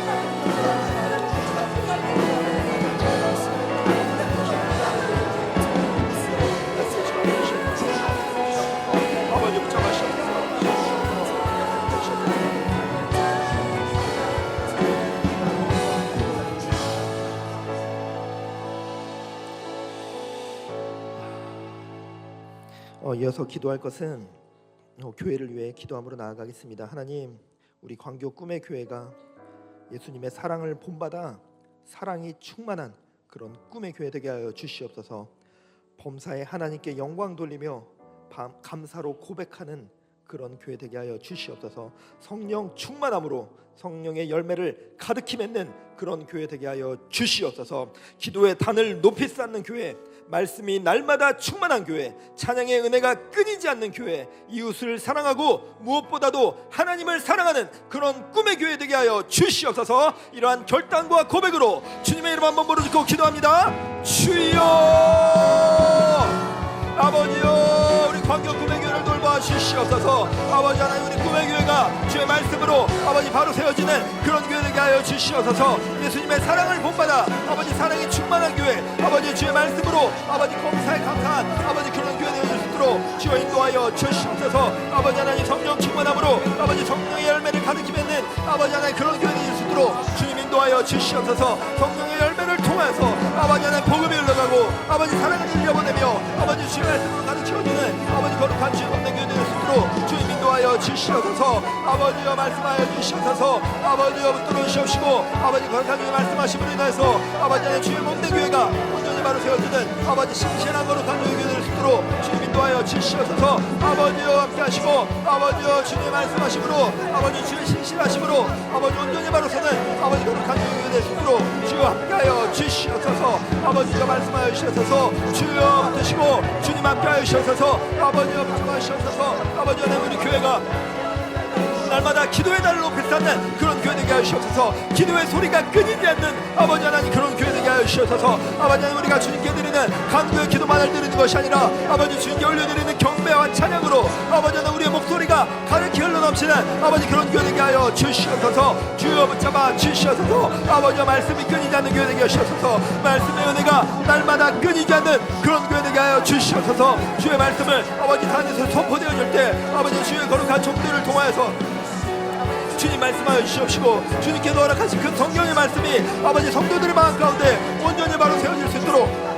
아버지 붙잡으시옵소서. 이어서 기도할 것은 교회를 위해 기도함으로 나아가겠습니다. 하나님, 우리 광교 꿈의 교회가 예수님의 사랑을 본받아 사랑이 충만한 그런 꿈의 교회 되게 하여 주시옵소서. 범사에 하나님께 영광 돌리며 감사로 고백하는 그런 교회 되게 하여 주시옵소서. 성령 충만함으로 성령의 열매를 가득히 맺는 그런 교회 되게 하여 주시옵소서. 기도의 단을 높이 쌓는 교회, 말씀이 날마다 충만한 교회, 찬양의 은혜가 끊이지 않는 교회, 이웃을 사랑하고 무엇보다도 하나님을 사랑하는 그런 꿈의 교회 되게 하여 주시옵소서. 이러한 결단과 고백으로 주님의 이름 한번 부르짖고 기도합니다. 주여, 아버지여, 우리 광교 꿈의 교회를 돌봐 주시옵소서. 아버지 하나님, 우리 꿈의 교회가 주의 말씀으로 아버지 바로 세워지는 그런 교회 되게 하여 주시옵소서. 예수님의 사랑을 본받아 아버지 사랑이 충만한 교회, 아버지 주의 말씀으로 아버지 검사에 감사한 아버지 그런 교회 되어질 수 있도록 주여 인도하여 주시옵소서. 아버지 하나님, 성령 충만함으로 아버지 성령의 열매를 가득히 맺는 아버지 하나님 그런 교회 되어질 수 있도록 주님 인도하여 주시옵소서. 성령의 열매를 통해서 아버지 하나님 복음이 흘러가고 아버지 사랑을 흘려보내며 아버지 주의 말씀으로 가득 채워주는 아버지 거룩한 주의 없는 교회 되어질 수 있도록 주님 인도하여 주시옵소서. 아버지여 말씀하여 주시옵소서. 아버지여 붙들어 주시옵시고 아버지 거룩한 주의 말씀하심으로 인하여서 아버지 하나님 주의 몸된 교회가 온전히 바로 세워지는 아버지 신실한 거룩한 주의 교회 될 수 있도록 주님 인도하여 말씀하여 주시옵소서. 아버지와 함께 하시고 아버지와 주님 말씀하심으로 아버지 주의 신실하심으로 아버지 온전히 바로서는 아버지 거룩한 교회의 숲으로 주여 함께하여 주시옵소서. 아버지가 말씀하여 주시옵소서. 주여 드시고 주님 함께하여 주시옵소서. 아버지와 붙잡아주시옵소서. 아버지 하나님 우리 교회가 날마다 기도의 날을 높이 쌓는 그런 교회 되게 하시옵소서. 기도의 소리가 끊이지 않는 아버지 하나님 그런 교회 되게 하시옵소서. 아버지 하나님 우리가 주님께 드리는 간구의 기도만을 드리는 것이 아니라 아버지 주님께 올려드리는 경배와 찬양으로 아버지 하나님 우리의 목소리가 가득히 흘러넘치는 아버지 그런 교회 되게 하여 주시옵소서. 주여 붙잡아 주시옵소서. 아버지와 말씀이 끊이지 않는 교회 되게 하시옵소서. 말씀의 은혜가 날마다 끊이지 않는 그런 교회 되게 하여 주시옵소서. 주의 말씀을 아버지 단에서 선포되어질 때 아버지 주의 거룩한 종들을 통하여서 주님 말씀하여 주시옵시고 주님께서 허락하신 그 성경의 말씀이 아버지 성도들의 마음 가운데 온전히 바로 세워질 수 있도록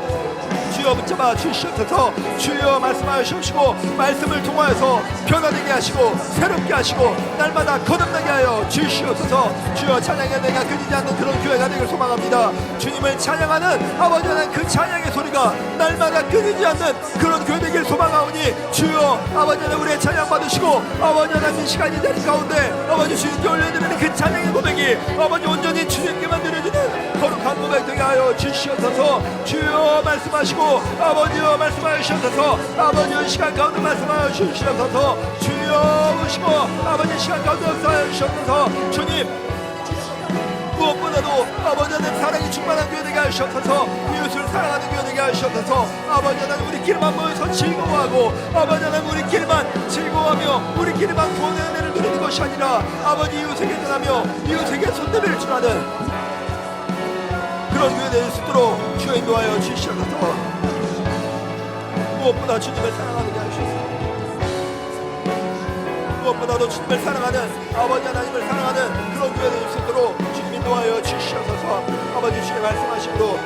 주여 붙잡아 주시옵소서. 주여 말씀하여 주시옵시고 말씀을 통하여서 변화되게 하시고 새롭게 하시고 날마다 거듭나게 하여 주시옵소서. 주여 찬양의 내가 끊이지 않는 그런 교회가 되길 소망합니다. 주님을 찬양하는 아버지 하나님 그 찬양의 소리가 날마다 끊이지 않는 그런 교회 되길 소망하오니 주여 아버지 하나님 우리의 찬양 받으시고 아버지 하나님 이 시간이 되는 가운데 아버지 주님께 올려드리는 그 찬양의 고백이 아버지 온전히 주님께만 드려지는 거룩한 고백 되게 하여 주시옵소서. 주여 말씀하시고 아버지여 말씀하여 주시옵소서. 아버지여 시간 가운데 말씀하여 주시옵소서. 주여 오시고 아버지 시간 가운데 역사하여 주시옵소서. 주님 무엇보다도 아버지 하나님 사랑이 충만한 교회 되게 하시옵소서. 이웃을 사랑하는 교회 되게 하시옵소서. 아버지 하나님 우리끼리만 모여서 즐거워하고 아버지 하나님 우리끼리만 즐거워하며 우리끼리만 구원의 은혜를 누리는 것이 아니라 아버지 이웃에게 전하며 이웃에게 손들을 주라는 그런 교회 될 수 있도록 주여 인도하여 주시옵소서. 무엇보다 주님을 사랑하는 게 하시옵소서. 무엇보다도 주님을 사랑하는 아버지 하나님을 사랑하는 그런 교회 될 수 있도록 주님 인도하여 주시옵소서. 아버지 주의 말씀하심으로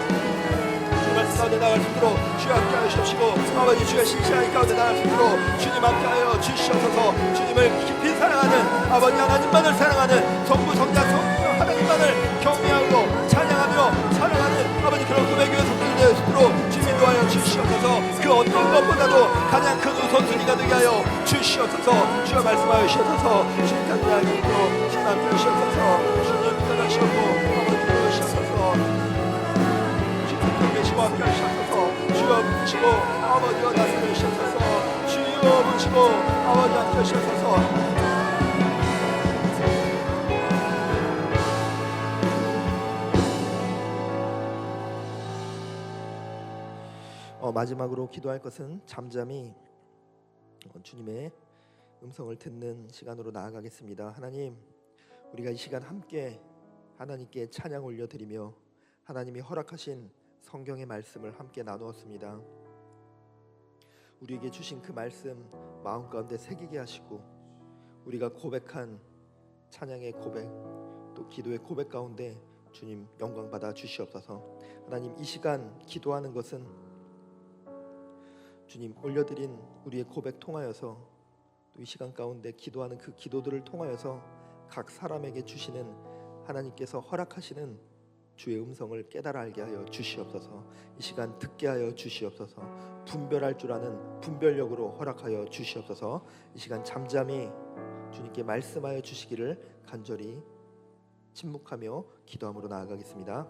주의 말씀 가운데 나갈 수 있도록 주여 함께하여 주시옵시고 아버지 주의 신실하게 가운데 나갈 수 있도록 주님 함께하여 주시옵소서. 주님을 깊이 사랑하는 아버지 하나님만을 사랑하는 성부 성자 성령 하나님만을 경외하고 찬양하며 사랑하는 아버지 그런 고백의 성도들 되어 있도록 주님 인도하여 주시옵소서. 그 어떤 것보다도 가장 큰 우선순위가 되게 하여 주시옵소서. 주여 말씀하여 주시옵소서. 주님 감사하게 있고 주님 함께 주시옵소서. 주님 인도하시옵고 아버지 인도하시옵소서. 주님 경계시고 함께 하시옵소서. 주여 붙이고 아버지와 나서를 주시옵소서. 주여 붙이고 아버지 함께 하시옵소서. 마지막으로 기도할 것은 잠잠히 주님의 음성을 듣는 시간으로 나아가겠습니다. 하나님, 우리가 이 시간 함께 하나님께 찬양 올려드리며 하나님이 허락하신 성경의 말씀을 함께 나누었습니다. 우리에게 주신 그 말씀 마음 가운데 새기게 하시고 우리가 고백한 찬양의 고백 또 기도의 고백 가운데 주님 영광 받아 주시옵소서. 하나님, 이 시간 기도하는 것은 주님 올려드린 우리의 고백 통하여서 또 이 시간 가운데 기도하는 그 기도들을 통하여서 각 사람에게 주시는 하나님께서 허락하시는 주의 음성을 깨달아 알게 하여 주시옵소서. 이 시간 듣게 하여 주시옵소서. 분별할 줄 아는 분별력으로 허락하여 주시옵소서. 이 시간 잠잠히 주님께 말씀하여 주시기를 간절히 침묵하며 기도함으로 나아가겠습니다.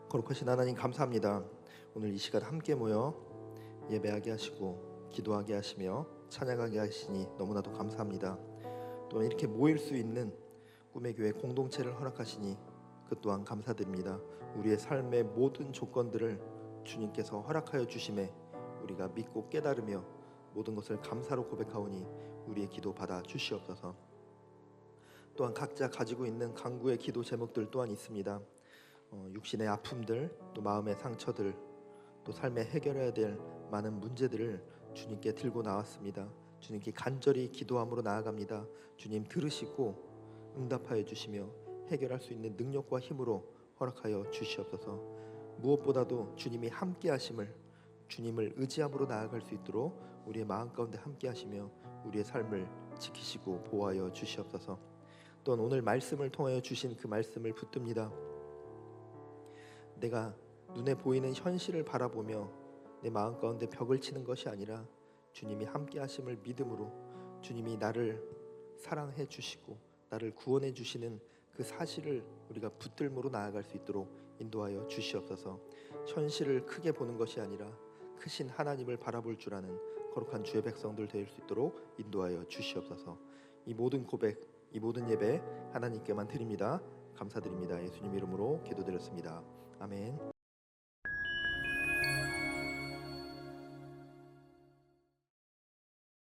거룩하신 하나님 감사합니다. 오늘 이 시간 함께 모여 예배하게 하시고 기도하게 하시며 찬양하게 하시니 너무나도 감사합니다. 또 이렇게 모일 수 있는 꿈의 교회 공동체를 허락하시니 그 또한 감사드립니다. 우리의 삶의 모든 조건들을 주님께서 허락하여 주심에 우리가 믿고 깨달으며 모든 것을 감사로 고백하오니 우리의 기도 받아 주시옵소서. 또한 각자 가지고 있는 간구의 기도 제목들 또한 있습니다. 육신의 아픔들, 또 마음의 상처들, 또 삶에 해결해야 될 많은 문제들을 주님께 들고 나왔습니다. 주님께 간절히 기도함으로 나아갑니다. 주님 들으시고 응답하여 주시며 해결할 수 있는 능력과 힘으로 허락하여 주시옵소서. 무엇보다도 주님이 함께 하심을, 주님을 의지함으로 나아갈 수 있도록 우리의 마음 가운데 함께 하시며 우리의 삶을 지키시고 보호하여 주시옵소서. 또한 오늘 말씀을 통하여 주신 그 말씀을 붙듭니다. 내가 눈에 보이는 현실을 바라보며 내 마음 가운데 벽을 치는 것이 아니라 주님이 함께 하심을 믿음으로 주님이 나를 사랑해 주시고 나를 구원해 주시는 그 사실을 우리가 붙들므로 나아갈 수 있도록 인도하여 주시옵소서. 현실을 크게 보는 것이 아니라 크신 하나님을 바라볼 줄 아는 거룩한 주의 백성들 될 수 있도록 인도하여 주시옵소서. 이 모든 고백, 이 모든 예배 하나님께만 드립니다. 감사드립니다. 예수님 이름으로 기도드렸습니다. 아멘.